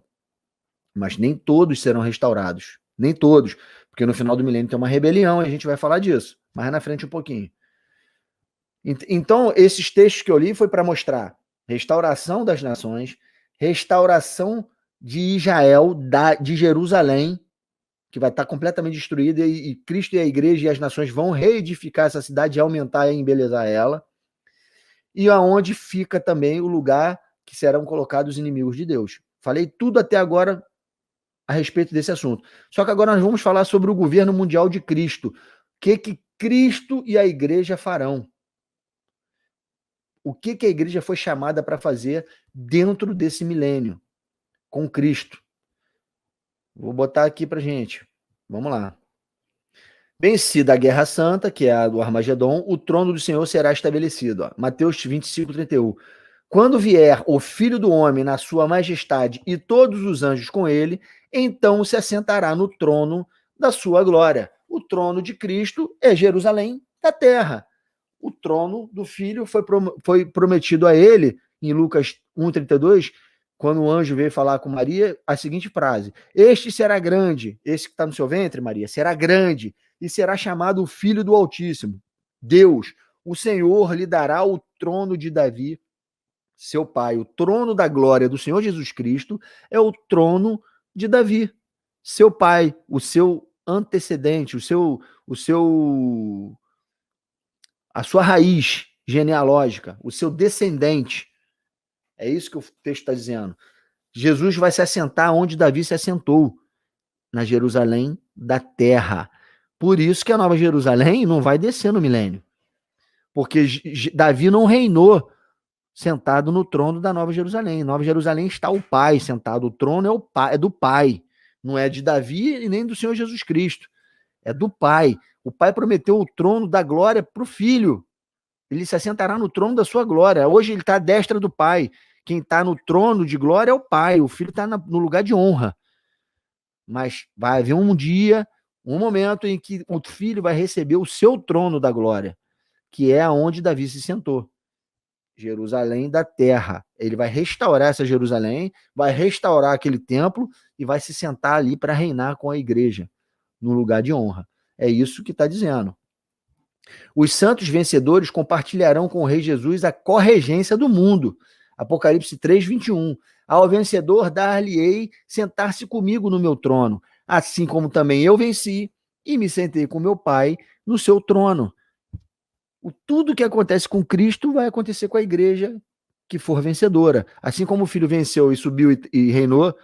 Mas nem todos serão restaurados. Nem todos. Porque no final do milênio tem uma rebelião e a gente vai falar disso. Mais na frente um pouquinho. Então, esses textos que eu li foi para mostrar restauração das nações, restauração de Israel, de Jerusalém, que vai estar completamente destruída, e Cristo e a igreja e as nações vão reedificar essa cidade, aumentar e embelezar ela, e aonde fica também o lugar que serão colocados os inimigos de Deus. Falei tudo até agora a respeito desse assunto. Só que agora nós vamos falar sobre o governo mundial de Cristo. O que Cristo e a igreja farão? O que a igreja foi chamada para fazer dentro desse milênio com Cristo? Vou botar aqui para gente. Vamos lá. Vencida a Guerra Santa, que é a do Armagedon, o trono do Senhor será estabelecido. Ó. Mateus 25, 31. Quando vier o Filho do Homem na sua majestade e todos os anjos com ele, então se assentará no trono da sua glória. O trono de Cristo é Jerusalém da terra. O trono do Filho foi prometido a ele, em Lucas 1,32, quando o anjo veio falar com Maria, a seguinte frase: este será grande, esse que está no seu ventre, Maria, será grande, e será chamado o Filho do Altíssimo. Deus, o Senhor, lhe dará o trono de Davi, seu pai. O trono da glória do Senhor Jesus Cristo é o trono de Davi, seu pai, o seu antecedente, a sua raiz genealógica, o seu descendente. É isso que o texto está dizendo. Jesus vai se assentar onde Davi se assentou, na Jerusalém da terra. Por isso que a Nova Jerusalém não vai descer no milênio. Porque Davi não reinou sentado no trono da Nova Jerusalém. Nova Jerusalém está o Pai sentado. O trono é do Pai. Não é de Davi e nem do Senhor Jesus Cristo. É do Pai. O Pai prometeu o trono da glória para o Filho. Ele se assentará no trono da sua glória. Hoje ele está à destra do Pai. Quem está no trono de glória é o Pai. O Filho está no lugar de honra. Mas vai haver um dia, um momento em que o Filho vai receber o seu trono da glória, que é aonde Davi se sentou. Jerusalém da terra. Ele vai restaurar essa Jerusalém, vai restaurar aquele templo e vai se sentar ali para reinar com a igreja, no lugar de honra. É isso que está dizendo. Os santos vencedores compartilharão com o Rei Jesus a corregência do mundo. Apocalipse 3, 21. Ao vencedor dar-lhe-ei sentar-se comigo no meu trono, assim como também eu venci e me sentei com meu Pai no seu trono. Tudo que acontece com Cristo vai acontecer com a igreja que for vencedora. Assim como o Filho venceu e subiu e reinou,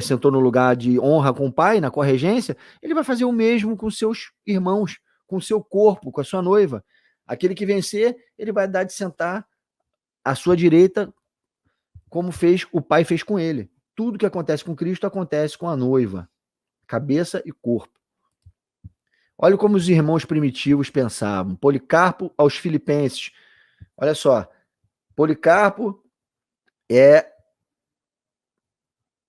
sentou no lugar de honra com o Pai, na corregência, ele vai fazer o mesmo com seus irmãos, com o seu corpo, com a sua noiva. Aquele que vencer, ele vai dar de sentar à sua direita, como o Pai fez com ele. Tudo que acontece com Cristo acontece com a noiva, cabeça e corpo. Olha como os irmãos primitivos pensavam. Policarpo aos Filipenses. Olha só, Policarpo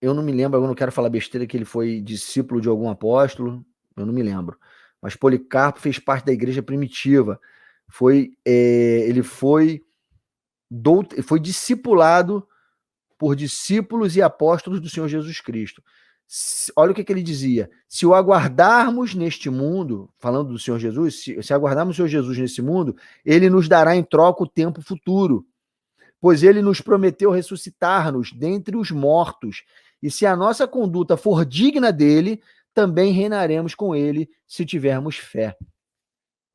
eu não me lembro, eu não quero falar besteira que ele foi discípulo de algum apóstolo, eu não me lembro. Mas Policarpo fez parte da igreja primitiva. Ele foi discipulado por discípulos e apóstolos do Senhor Jesus Cristo. Olha o que ele dizia: se o aguardarmos neste mundo, falando do Senhor Jesus, se aguardarmos o Senhor Jesus nesse mundo, ele nos dará em troca o tempo futuro, pois ele nos prometeu ressuscitar-nos dentre os mortos, e se a nossa conduta for digna dele, também reinaremos com ele, se tivermos fé.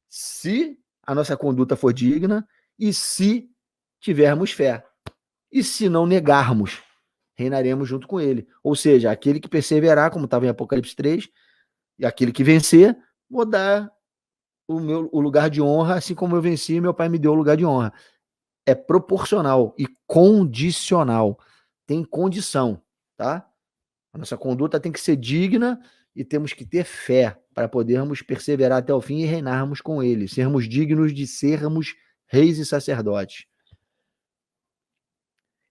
Se a nossa conduta for digna e se tivermos fé. E se não negarmos, reinaremos junto com ele. Ou seja, aquele que perseverar, como estava em Apocalipse 3, e aquele que vencer, vou dar o lugar de honra, assim como eu venci, meu Pai me deu o lugar de honra. É proporcional e condicional. Tem condição, tá? A nossa conduta tem que ser digna e temos que ter fé para podermos perseverar até o fim e reinarmos com ele, sermos dignos de sermos reis e sacerdotes.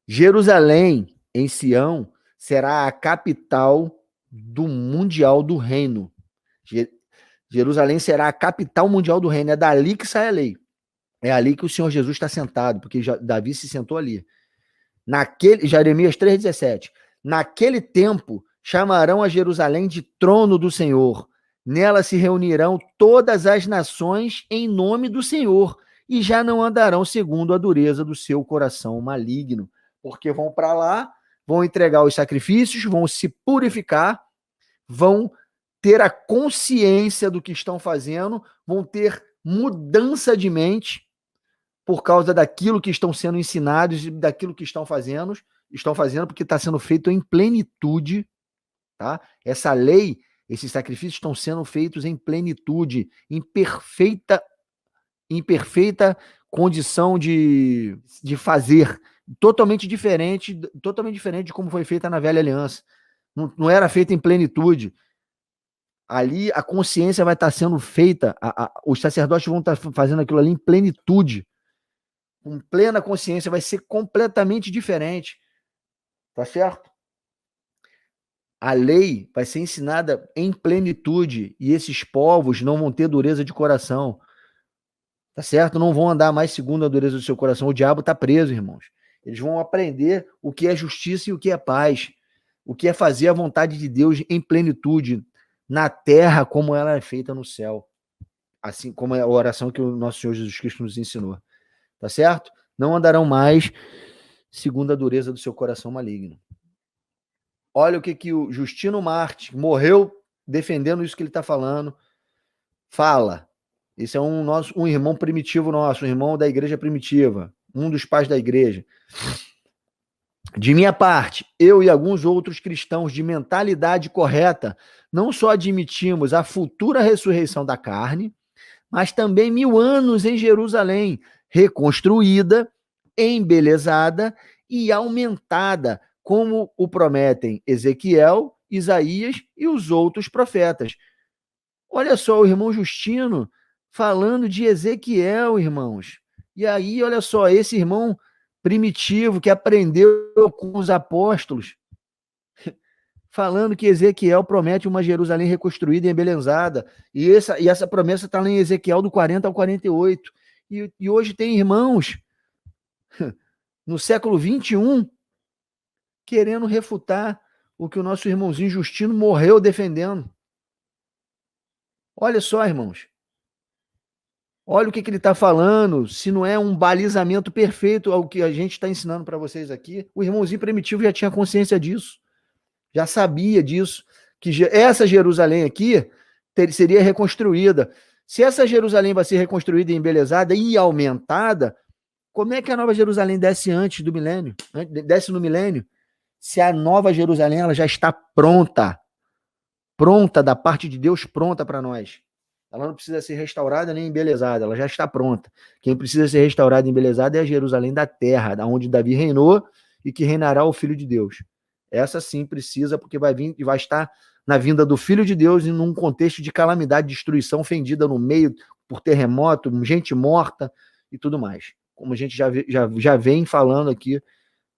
Jerusalém, em Sião, será a capital do mundial do reino. Jerusalém será a capital mundial do reino. É dali que sai a lei. É ali que o Senhor Jesus está sentado, porque Davi se sentou ali. Jeremias 3,17. Naquele tempo, chamarão a Jerusalém de trono do Senhor. Nela se reunirão todas as nações em nome do Senhor, e já não andarão segundo a dureza do seu coração maligno, porque vão para lá, vão entregar os sacrifícios, vão se purificar, vão ter a consciência do que estão fazendo, vão ter mudança de mente por causa daquilo que estão sendo ensinados e daquilo que estão fazendo, porque está sendo feito em plenitude, tá? Essa lei, esses sacrifícios estão sendo feitos em plenitude, em perfeita condição de fazer, totalmente diferente de como foi feita na velha aliança. Não era feita em plenitude. Ali a consciência vai estar sendo feita, os sacerdotes vão estar fazendo aquilo ali em plenitude, com plena consciência, vai ser completamente diferente. Tá certo? A lei vai ser ensinada em plenitude e esses povos não vão ter dureza de coração. Tá certo? Não vão andar mais segundo a dureza do seu coração. O diabo está preso, irmãos. Eles vão aprender o que é justiça e o que é paz. O que é fazer a vontade de Deus em plenitude, na terra como ela é feita no céu. Assim como é a oração que o nosso Senhor Jesus Cristo nos ensinou. Tá certo? Não andarão mais segundo a dureza do seu coração maligno. Olha o que o Justino Marte, que morreu defendendo isso que ele está falando, fala. Esse é um irmão primitivo nosso, um irmão da igreja primitiva, um dos pais da igreja. De minha parte, eu e alguns outros cristãos de mentalidade correta não só admitimos a futura ressurreição da carne, mas também 1000 anos em Jerusalém, reconstruída, embelezada e aumentada, como o prometem Ezequiel, Isaías e os outros profetas. Olha só, o irmão Justino falando de Ezequiel, irmãos. E aí, olha só, esse irmão primitivo que aprendeu com os apóstolos, falando que Ezequiel promete uma Jerusalém reconstruída e embelezada. E essa promessa está lá em Ezequiel do 40 ao 48. E hoje tem irmãos no século 21 querendo refutar o que o nosso irmãozinho Justino morreu defendendo. Olha só, irmãos. Olha o que ele está falando, se não é um balizamento perfeito ao que a gente está ensinando para vocês aqui. O irmãozinho primitivo já tinha consciência disso, já sabia disso, que essa Jerusalém aqui seria reconstruída. Se essa Jerusalém vai ser reconstruída, embelezada e aumentada, como é que a Nova Jerusalém desce antes do milênio? Desce no milênio? Se a Nova Jerusalém ela já está pronta, pronta da parte de Deus, pronta para nós. Ela não precisa ser restaurada nem embelezada, ela já está pronta. Quem precisa ser restaurada e embelezada é a Jerusalém da terra, da onde Davi reinou e que reinará o Filho de Deus. Essa sim precisa, porque vai vir e vai estar na vinda do Filho de Deus em um contexto de calamidade, destruição, fendida no meio por terremoto, gente morta e tudo mais. Como a gente já vem falando aqui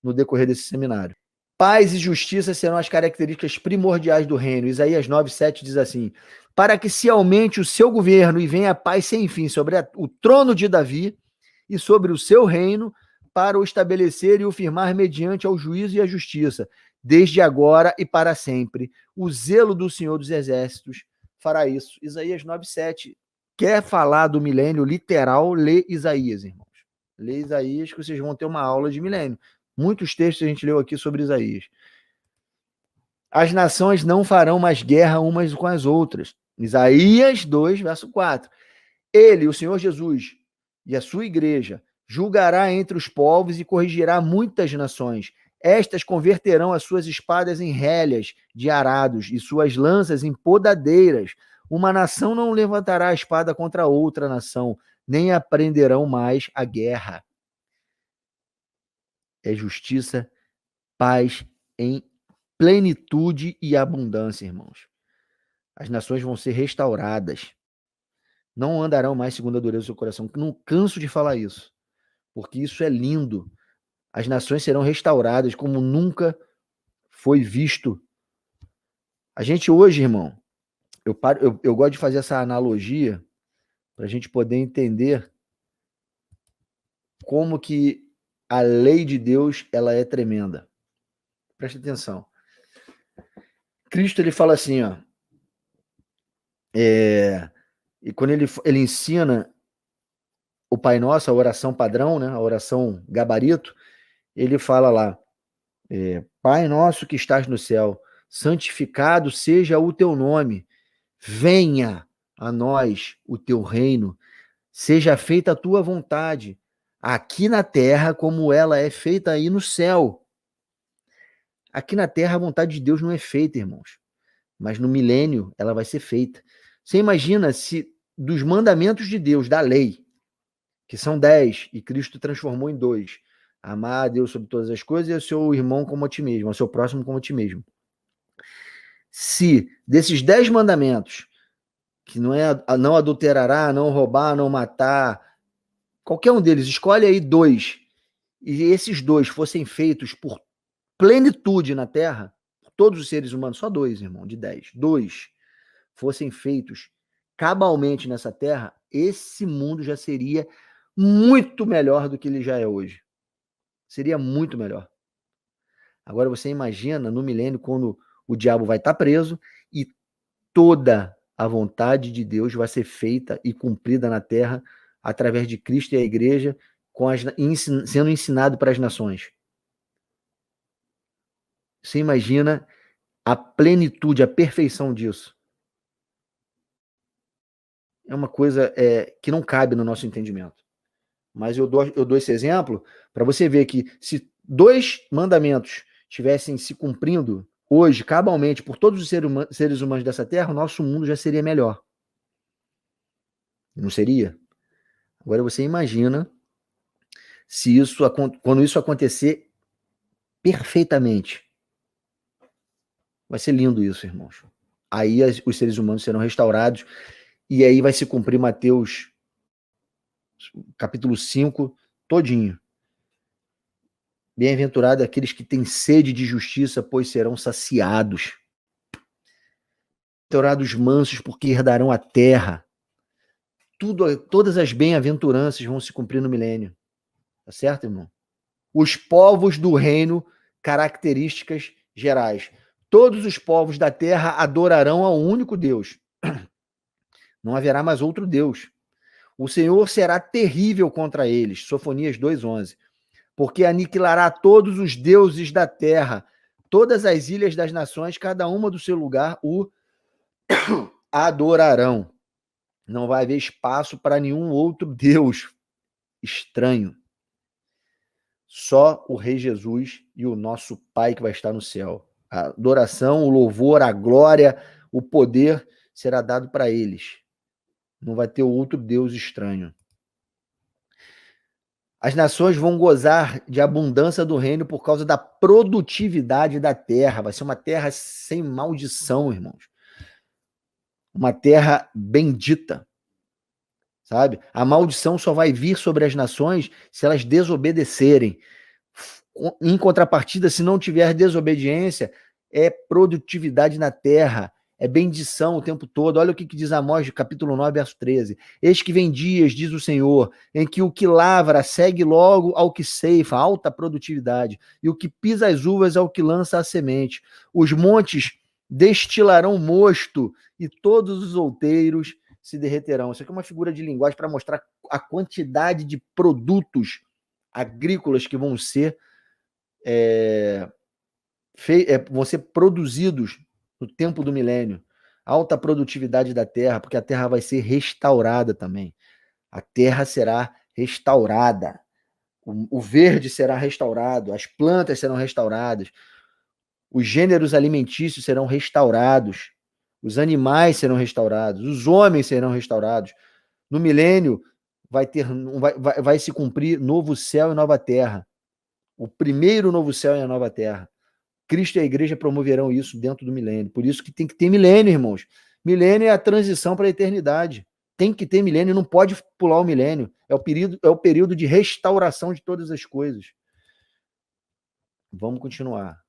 no decorrer desse seminário. Paz e justiça serão as características primordiais do reino. Isaías 9:7 diz assim: para que se aumente o seu governo e venha a paz sem fim sobre o trono de Davi e sobre o seu reino, para o estabelecer e o firmar mediante ao juízo e a justiça, desde agora e para sempre. O zelo do Senhor dos Exércitos fará isso. Isaías 9:7. Quer falar do milênio literal? Lê Isaías, irmãos. Lê Isaías que vocês vão ter uma aula de milênio. Muitos textos a gente leu aqui sobre Isaías. As nações não farão mais guerra umas com as outras. Isaías 2, verso 4. Ele, o Senhor Jesus, e a sua igreja, julgará entre os povos e corrigirá muitas nações. Estas converterão as suas espadas em rélias de arados e suas lanças em podadeiras. Uma nação não levantará a espada contra outra nação, nem aprenderão mais a guerra. É justiça, paz em plenitude e abundância, irmãos. As nações vão ser restauradas. Não andarão mais segundo a dureza do seu coração. Não canso de falar isso, porque isso é lindo. As nações serão restauradas como nunca foi visto. A gente hoje, irmão, eu gosto de fazer essa analogia para a gente poder entender como que a lei de Deus ela é tremenda. Presta atenção. Cristo ele fala assim, ó, e quando ele ensina o Pai Nosso, a oração padrão, né, a oração gabarito, ele fala lá, Pai Nosso que estás no céu, santificado seja o teu nome, venha a nós o teu reino, seja feita a tua vontade, aqui na terra como ela é feita aí no céu. Aqui na terra a vontade de Deus não é feita, irmãos, mas no milênio ela vai ser feita. Você imagina se dos mandamentos de Deus, da lei, que são 10, e Cristo transformou em 2, amar a Deus sobre todas as coisas e o seu irmão como a ti mesmo, o seu próximo como a ti mesmo. Se desses 10 mandamentos, que não é não adulterará, não roubar, não matar, qualquer um deles, escolhe aí 2, e esses 2 fossem feitos por plenitude na Terra, todos os seres humanos, só 2, irmão, de 10, 2 fossem feitos cabalmente nessa Terra, esse mundo já seria muito melhor do que ele já é hoje. Seria muito melhor. Agora você imagina no milênio quando o diabo vai estar preso e toda a vontade de Deus vai ser feita e cumprida na terra através de Cristo e a igreja, sendo ensinado para as nações. Você imagina a plenitude, a perfeição disso. É uma coisa que não cabe no nosso entendimento. Mas eu dou esse exemplo para você ver que se 2 mandamentos estivessem se cumprindo hoje, cabalmente, por todos os seres humanos dessa terra, o nosso mundo já seria melhor. Não seria? Agora você imagina se quando isso acontecer perfeitamente. Vai ser lindo isso, irmãos. Aí os seres humanos serão restaurados e aí vai se cumprir Mateus capítulo 5 todinho. Bem-aventurado aqueles que têm sede de justiça, pois serão saciados. Bem-aventurados mansos, porque herdarão a terra. Todas as bem-aventuranças vão se cumprir no milênio. Tá certo, irmão? Os povos do reino, características gerais. Todos os povos da terra adorarão ao único Deus. Não haverá mais outro Deus. O Senhor será terrível contra eles. Sofonias 2:11. Porque aniquilará todos os deuses da terra, todas as ilhas das nações, cada uma do seu lugar, o adorarão. Não vai haver espaço para nenhum outro Deus estranho. Só o Rei Jesus e o nosso Pai que vai estar no céu. A adoração, o louvor, a glória, o poder será dado para eles. Não vai ter outro Deus estranho. As nações vão gozar de abundância do reino por causa da produtividade da terra. Vai ser uma terra sem maldição, irmãos. Uma terra bendita. Sabe? A maldição só vai vir sobre as nações se elas desobedecerem. Em contrapartida, se não tiver desobediência, é produtividade na terra, é bendição o tempo todo. Olha o que diz Amós, capítulo 9, verso 13. Eis que vem dias, diz o Senhor, em que o que lavra segue logo ao que ceifa, alta produtividade, e o que pisa as uvas ao que lança a semente. Os montes destilarão mosto, e todos os outeiros se derreterão. Isso aqui é uma figura de linguagem para mostrar a quantidade de produtos agrícolas que vão ser produzidos no tempo do milênio. Alta produtividade da terra, porque a terra vai ser restaurada também. A terra será restaurada. O verde será restaurado, as plantas serão restauradas, os gêneros alimentícios serão restaurados, os animais serão restaurados, os homens serão restaurados. No milênio vai se cumprir novo céu e nova terra. O primeiro novo céu e a nova terra. Cristo e a igreja promoverão isso dentro do milênio. Por isso que tem que ter milênio, irmãos. Milênio é a transição para a eternidade. Tem que ter milênio, não pode pular o milênio. É o período de restauração de todas as coisas. Vamos continuar.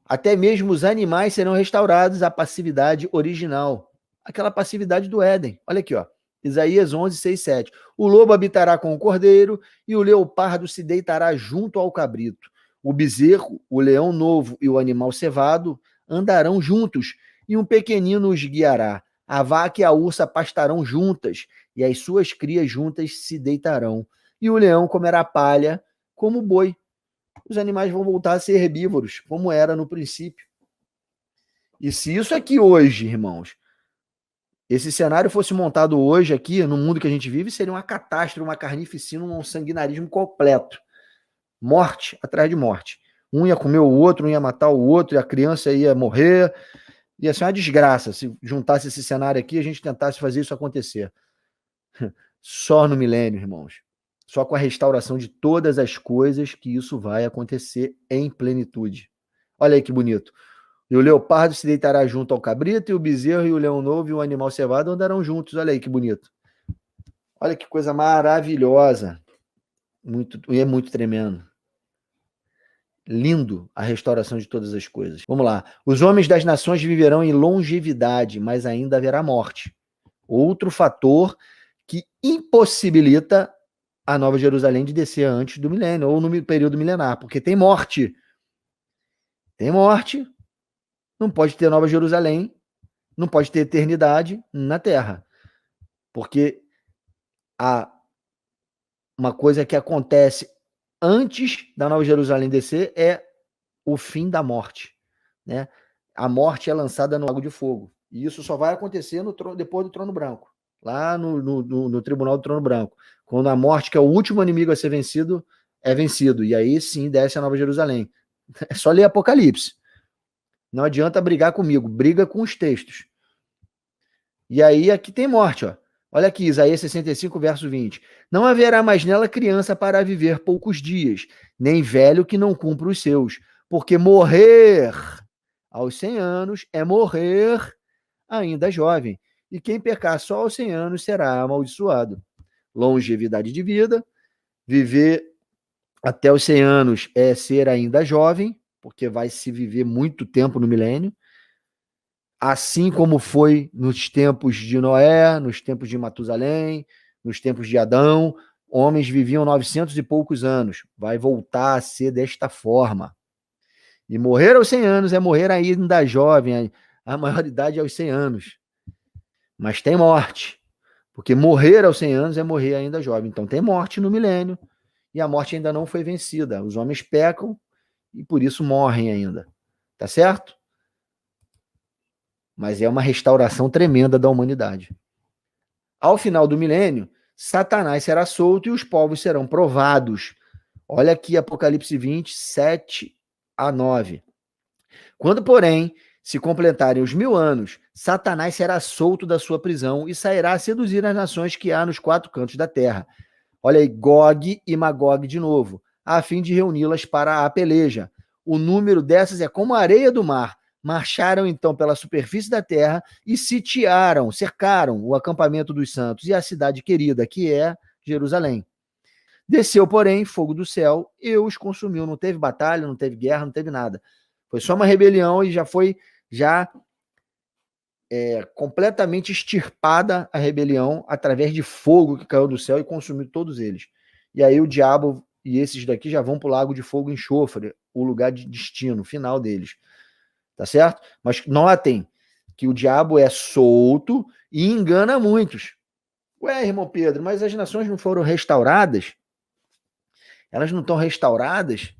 Até mesmo os animais serão restaurados à passividade original. Aquela passividade do Éden. Olha aqui, ó. Isaías 11, 6, 7. O lobo habitará com o cordeiro e o leopardo se deitará junto ao cabrito. O bezerro, o leão novo e o animal cevado andarão juntos, e um pequenino os guiará. A vaca e a ursa pastarão juntas, e as suas crias juntas se deitarão. E o leão comerá palha como o boi. Os animais vão voltar a ser herbívoros, como era no princípio. E se isso aqui hoje, irmãos, esse cenário fosse montado hoje aqui, no mundo que a gente vive, seria uma catástrofe, uma carnificina, um sanguinarismo completo. Morte atrás de morte. Um ia comer o outro, um ia matar o outro, e a criança ia morrer. Ia ser uma desgraça se juntasse esse cenário aqui e a gente tentasse fazer isso acontecer. Só no milênio, irmãos. Só com a restauração de todas as coisas que isso vai acontecer em plenitude. Olha aí que bonito. E o leopardo se deitará junto ao cabrito, e o bezerro e o leão novo e o animal cevado andarão juntos. Olha aí que bonito. Olha que coisa maravilhosa. E é muito tremendo. Lindo a restauração de todas as coisas. Vamos lá. Os homens das nações viverão em longevidade, mas ainda haverá morte. Outro fator que impossibilita a Nova Jerusalém de descer antes do milênio, ou no período milenar, porque tem morte. Tem morte. Não pode ter Nova Jerusalém, não pode ter eternidade na Terra. Porque há uma coisa que acontece antes da Nova Jerusalém descer é o fim da morte. Né? A morte é lançada no lago de fogo. E isso só vai acontecer depois do trono branco. Lá no tribunal do trono branco. Quando a morte, que é o último inimigo a ser vencido, é vencido. E aí sim desce a Nova Jerusalém. É só ler Apocalipse. Não adianta brigar comigo, briga com os textos. E aí aqui tem morte, ó. Olha aqui, Isaías 65, verso 20. Não haverá mais nela criança para viver poucos dias, nem velho que não cumpra os seus, porque morrer aos 100 anos é morrer ainda jovem, e quem pecar só aos 100 anos será amaldiçoado. Longevidade de vida, viver até os 100 anos é ser ainda jovem, porque vai se viver muito tempo no milênio, assim como foi nos tempos de Noé, nos tempos de Matusalém, nos tempos de Adão, homens viviam 900 e poucos anos. Vai voltar a ser desta forma. E morrer aos 100 anos é morrer ainda jovem, a maioridade é aos 100 anos. Mas tem morte, porque morrer aos 100 anos é morrer ainda jovem. Então tem morte no milênio, e a morte ainda não foi vencida. Os homens pecam e por isso morrem ainda. Tá certo? Mas é uma restauração tremenda da humanidade. Ao final do milênio, Satanás será solto e os povos serão provados. Olha aqui Apocalipse 20, 7 a 9. Quando, porém, se completarem os 1000 anos, Satanás será solto da sua prisão e sairá a seduzir as nações que há nos 4 cantos da terra. Olha aí, Gog e Magog de novo, a fim de reuni-las para a peleja. O número dessas é como a areia do mar. Marcharam então pela superfície da terra e sitiaram, cercaram o acampamento dos santos e a cidade querida, que é Jerusalém. Desceu, porém, fogo do céu e os consumiu. Não teve batalha, não teve guerra, não teve nada. Foi só uma rebelião e já foi completamente extirpada a rebelião através de fogo que caiu do céu e consumiu todos eles. E aí o diabo e esses daqui já vão para o lago de fogo e enxofre, o lugar de destino final deles. Tá certo? Mas notem que o diabo é solto e engana muitos. Ué, irmão Pedro, mas as nações não foram restauradas? Elas não estão restauradas?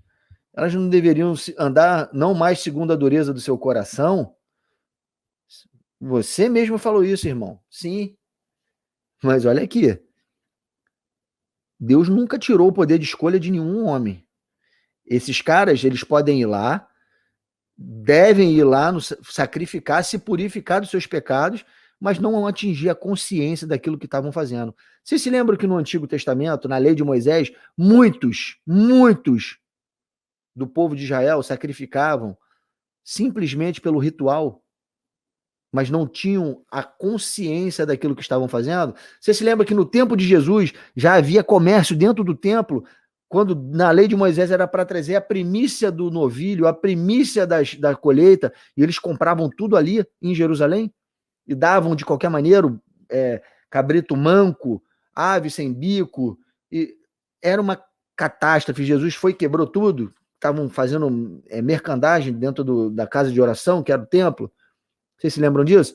Elas não deveriam andar não mais segundo a dureza do seu coração? Você mesmo falou isso, irmão. Sim. Mas olha aqui. Deus nunca tirou o poder de escolha de nenhum homem. Esses caras, eles podem ir lá, devem ir lá, sacrificar, se purificar dos seus pecados, mas não atingir a consciência daquilo que estavam fazendo. Vocês se lembram que no Antigo Testamento, na lei de Moisés, muitos do povo de Israel sacrificavam simplesmente pelo ritual, mas não tinham a consciência daquilo que estavam fazendo? Você se lembra que no tempo de Jesus já havia comércio dentro do templo, quando na lei de Moisés era para trazer a primícia do novilho, a primícia da colheita, e eles compravam tudo ali em Jerusalém e davam de qualquer maneira cabrito manco, ave sem bico, e era uma catástrofe. Jesus foi, quebrou tudo, estavam fazendo mercandagem dentro da casa de oração, que era o templo. Vocês se lembram disso?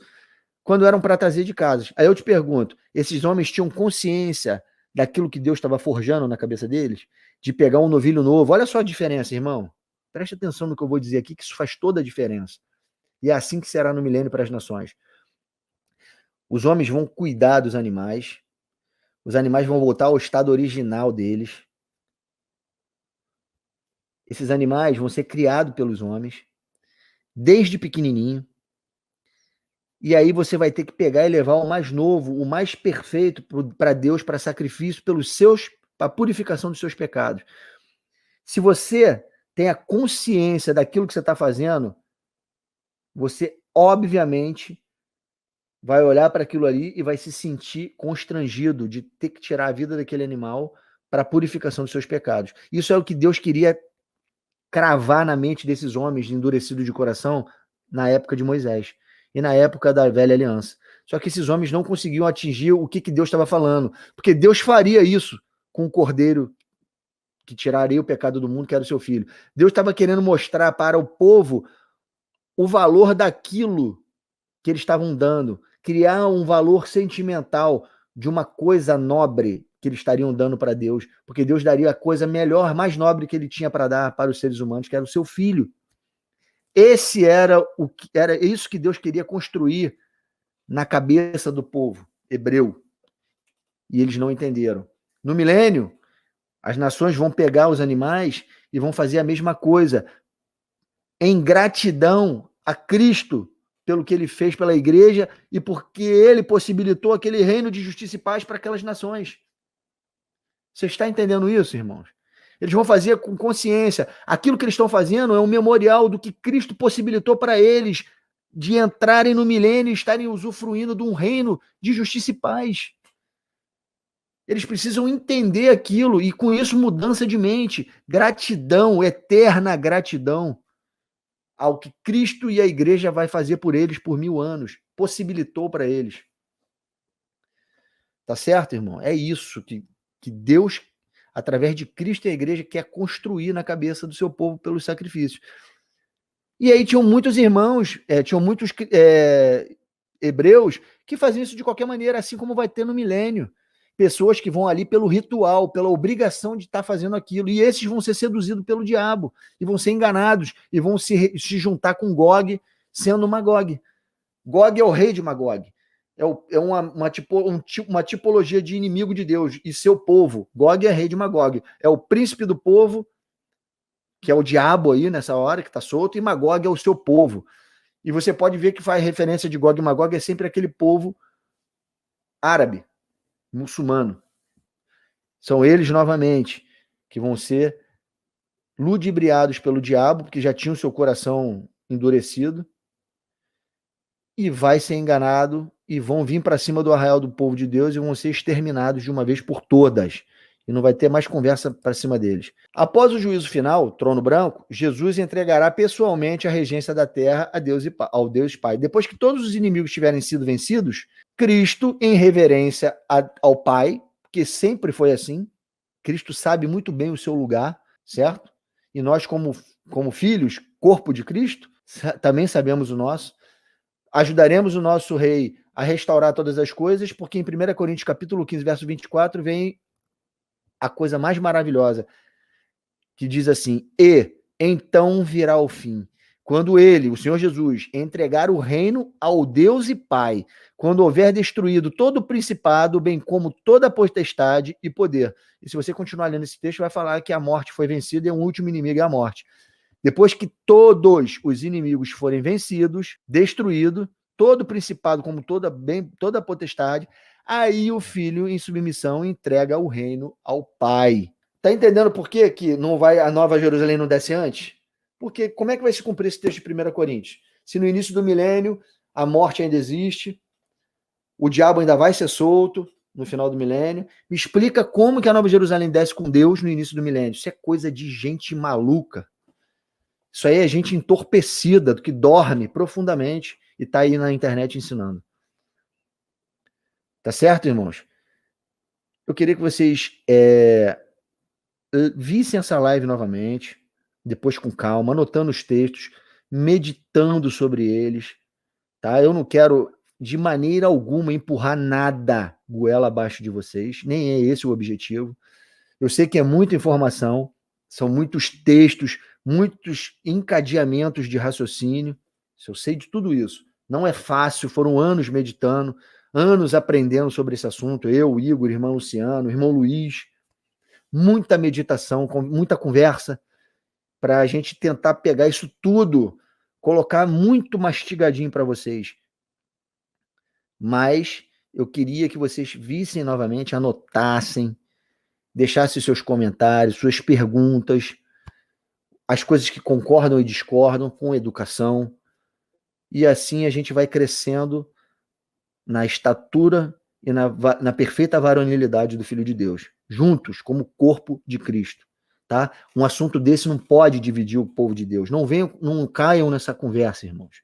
Quando eram para trazer de casas. Aí eu te pergunto, esses homens tinham consciência daquilo que Deus estava forjando na cabeça deles? De pegar um novilho novo. Olha só a diferença, irmão. Preste atenção no que eu vou dizer aqui, que isso faz toda a diferença. E é assim que será no milênio para as nações. Os homens vão cuidar dos animais. Os animais vão voltar ao estado original deles. Esses animais vão ser criados pelos homens, desde pequenininho. E aí você vai ter que pegar e levar o mais novo, o mais perfeito para Deus, para sacrifício, para a purificação dos seus pecados. Se você tem a consciência daquilo que você está fazendo, você, obviamente, vai olhar para aquilo ali e vai se sentir constrangido de ter que tirar a vida daquele animal para a purificação dos seus pecados. Isso é o que Deus queria cravar na mente desses homens endurecidos de coração na época de Moisés e na época da velha aliança. Só que esses homens não conseguiam atingir o que Deus estava falando, porque Deus faria isso com o cordeiro que tiraria o pecado do mundo, que era o seu filho. Deus estava querendo mostrar para o povo o valor daquilo que eles estavam dando, criar um valor sentimental de uma coisa nobre que eles estariam dando para Deus, porque Deus daria a coisa melhor, mais nobre que ele tinha para dar para os seres humanos, que era o seu filho. Era isso que Deus queria construir na cabeça do povo hebreu. E eles não entenderam. No milênio, As nações vão pegar os animais e vão fazer a mesma coisa, em gratidão a Cristo pelo que ele fez pela igreja e porque ele possibilitou aquele reino de justiça e paz para aquelas nações. Você está entendendo isso, irmãos? Eles vão fazer com consciência. Aquilo que eles estão fazendo é um memorial do que Cristo possibilitou para eles de entrarem no milênio e estarem usufruindo de um reino de justiça e paz. Eles precisam entender aquilo e, com isso, mudança de mente, gratidão, eterna gratidão ao que Cristo e a igreja vai fazer por eles por 1000 anos, possibilitou para eles. Tá certo, irmão? É isso que Deus, através de Cristo e a igreja, quer construir na cabeça do seu povo pelos sacrifícios. E aí tinham muitos irmãos, tinham muitos hebreus que faziam isso de qualquer maneira, assim como vai ter no milênio. Pessoas que vão ali pelo ritual, pela obrigação de estar fazendo aquilo. E esses vão ser seduzidos pelo diabo, e vão ser enganados, e vão se juntar com Gog, sendo Magog. Gog é o rei de Magog. É uma tipologia de inimigo de Deus e seu povo. Gog é rei de Magog. É o príncipe do povo, que é o diabo aí nessa hora, que está solto, e Magog é o seu povo. E você pode ver que faz referência de Gog e Magog, é sempre aquele povo árabe, muçulmano. São eles, novamente, que vão ser ludibriados pelo diabo, porque já tinham seu coração endurecido, e vai ser enganado, e vão vir para cima do arraial do povo de Deus e vão ser exterminados de uma vez por todas. E não vai ter mais conversa para cima deles. Após o juízo final, trono branco, Jesus entregará pessoalmente a regência da terra ao Deus Pai. Depois que todos os inimigos tiverem sido vencidos, Cristo, em reverência ao Pai, porque sempre foi assim, Cristo sabe muito bem o seu lugar, certo? E nós, como filhos, corpo de Cristo, também sabemos o nosso. Ajudaremos o nosso rei a restaurar todas as coisas, porque em 1 Coríntios capítulo 15, verso 24, vem a coisa mais maravilhosa, que diz assim: e então virá o fim, quando ele, o Senhor Jesus, entregar o reino ao Deus e Pai, quando houver destruído todo o principado, bem como toda a potestade e poder. E se você continuar lendo esse texto, vai falar que a morte foi vencida e o último inimigo é a morte. Depois que todos os inimigos forem vencidos, destruído, todo o principado, como toda a potestade, aí o filho, em submissão, entrega o reino ao Pai. Tá entendendo por que não vai, a Nova Jerusalém não desce antes? Porque como é que vai se cumprir esse texto de 1 Coríntios? Se no início do milênio a morte ainda existe, o diabo ainda vai ser solto no final do milênio, me explica como que a Nova Jerusalém desce com Deus no início do milênio. Isso é coisa de gente maluca. Isso aí é gente entorpecida, que dorme profundamente e está aí na internet ensinando. Tá certo, irmãos? Eu queria que vocês vissem essa live novamente, depois com calma, anotando os textos, meditando sobre eles, tá? Eu não quero, de maneira alguma, empurrar nada goela abaixo de vocês, nem é esse o objetivo. Eu sei que é muita informação, são muitos textos, muitos encadeamentos de raciocínio. Eu sei de tudo isso. Não é fácil, foram anos meditando, anos aprendendo sobre esse assunto. Eu, o Igor, irmão Luciano, irmão Luiz. Muita meditação, muita conversa, para a gente tentar pegar isso tudo, colocar muito mastigadinho para vocês. Mas eu queria que vocês vissem novamente, anotassem, deixassem seus comentários, suas perguntas, as coisas que concordam e discordam com educação, e assim a gente vai crescendo na estatura e na perfeita varonilidade do Filho de Deus, juntos, como corpo de Cristo. Tá? Um assunto desse não pode dividir o povo de Deus. Não caiam nessa conversa, irmãos,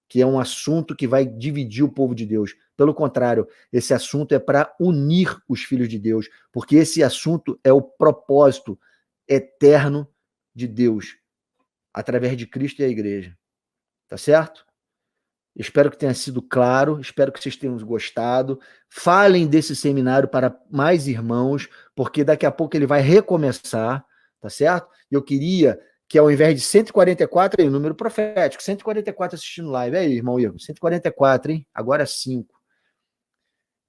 que é um assunto que vai dividir o povo de Deus. Pelo contrário, esse assunto é para unir os filhos de Deus, porque esse assunto é o propósito eterno de Deus, através de Cristo e a igreja. Tá certo? Espero que tenha sido claro, espero que vocês tenham gostado. Falem desse seminário para mais irmãos, porque daqui a pouco ele vai recomeçar, tá certo? Eu queria que ao invés de 144, aí, o número profético, 144 assistindo live. Aí, irmão Igor, 144, hein? Agora 5.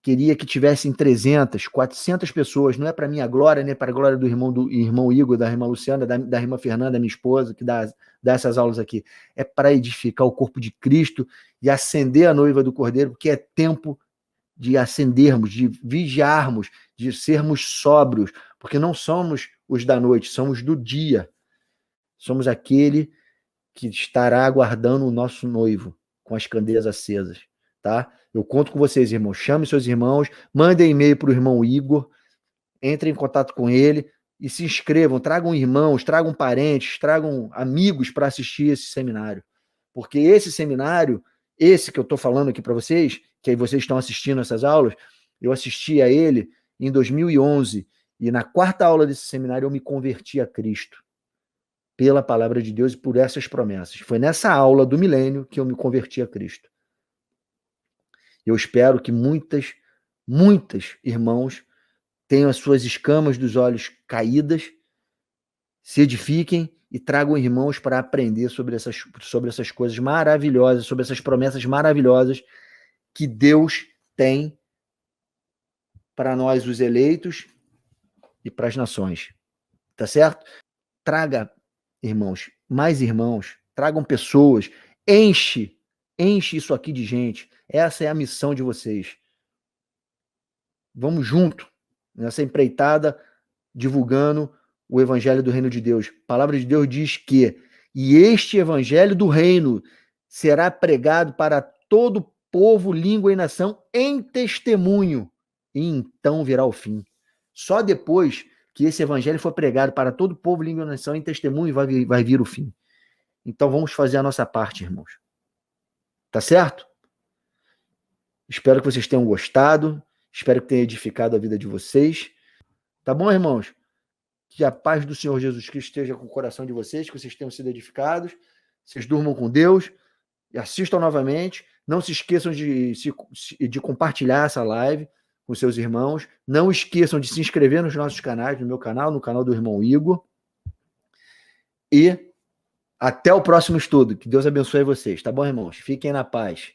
queria que tivessem 300, 400 pessoas, não é para minha glória, nem para a glória do irmão Igor, da irmã Luciana, da irmã Fernanda, minha esposa, que dá essas aulas aqui. É para edificar o corpo de Cristo e acender a noiva do Cordeiro, porque é tempo de acendermos, de vigiarmos, de sermos sóbrios, porque não somos os da noite, somos do dia. Somos aquele que estará aguardando o nosso noivo com as candeias acesas, tá? Eu conto com vocês, irmãos. Chame seus irmãos, mandem e-mail para o irmão Igor, entrem em contato com ele e se inscrevam. Tragam irmãos, tragam parentes, tragam amigos para assistir esse seminário. Porque esse seminário, esse que eu estou falando aqui para vocês, que aí vocês estão assistindo essas aulas, eu assisti a ele em 2011 e na quarta aula desse seminário eu me converti a Cristo pela palavra de Deus e por essas promessas. Foi nessa aula do milênio que eu me converti a Cristo. Eu espero que muitas irmãos tenham as suas escamas dos olhos caídas, se edifiquem e tragam irmãos para aprender sobre essas coisas maravilhosas, sobre essas promessas maravilhosas que Deus tem para nós, os eleitos, e para as nações. Tá certo? Traga irmãos, mais irmãos, tragam pessoas, enche isso aqui de gente. Essa é a missão de vocês. Vamos junto nessa empreitada, divulgando o evangelho do reino de Deus. A palavra de Deus diz que e este evangelho do reino será pregado para todo povo, língua e nação em testemunho, e então virá o fim. Só depois que esse evangelho for pregado para todo povo, língua e nação em testemunho, vai vir o fim. Então vamos fazer a nossa parte, irmãos. Tá certo? Espero que vocês tenham gostado. Espero que tenha edificado a vida de vocês. Tá bom, irmãos? Que a paz do Senhor Jesus Cristo esteja com o coração de vocês, que vocês tenham sido edificados. Vocês durmam com Deus e assistam novamente. Não se esqueçam de compartilhar essa live com seus irmãos. Não esqueçam de se inscrever nos nossos canais, no meu canal, no canal do irmão Igor. E até o próximo estudo. Que Deus abençoe vocês. Tá bom, irmãos? Fiquem na paz.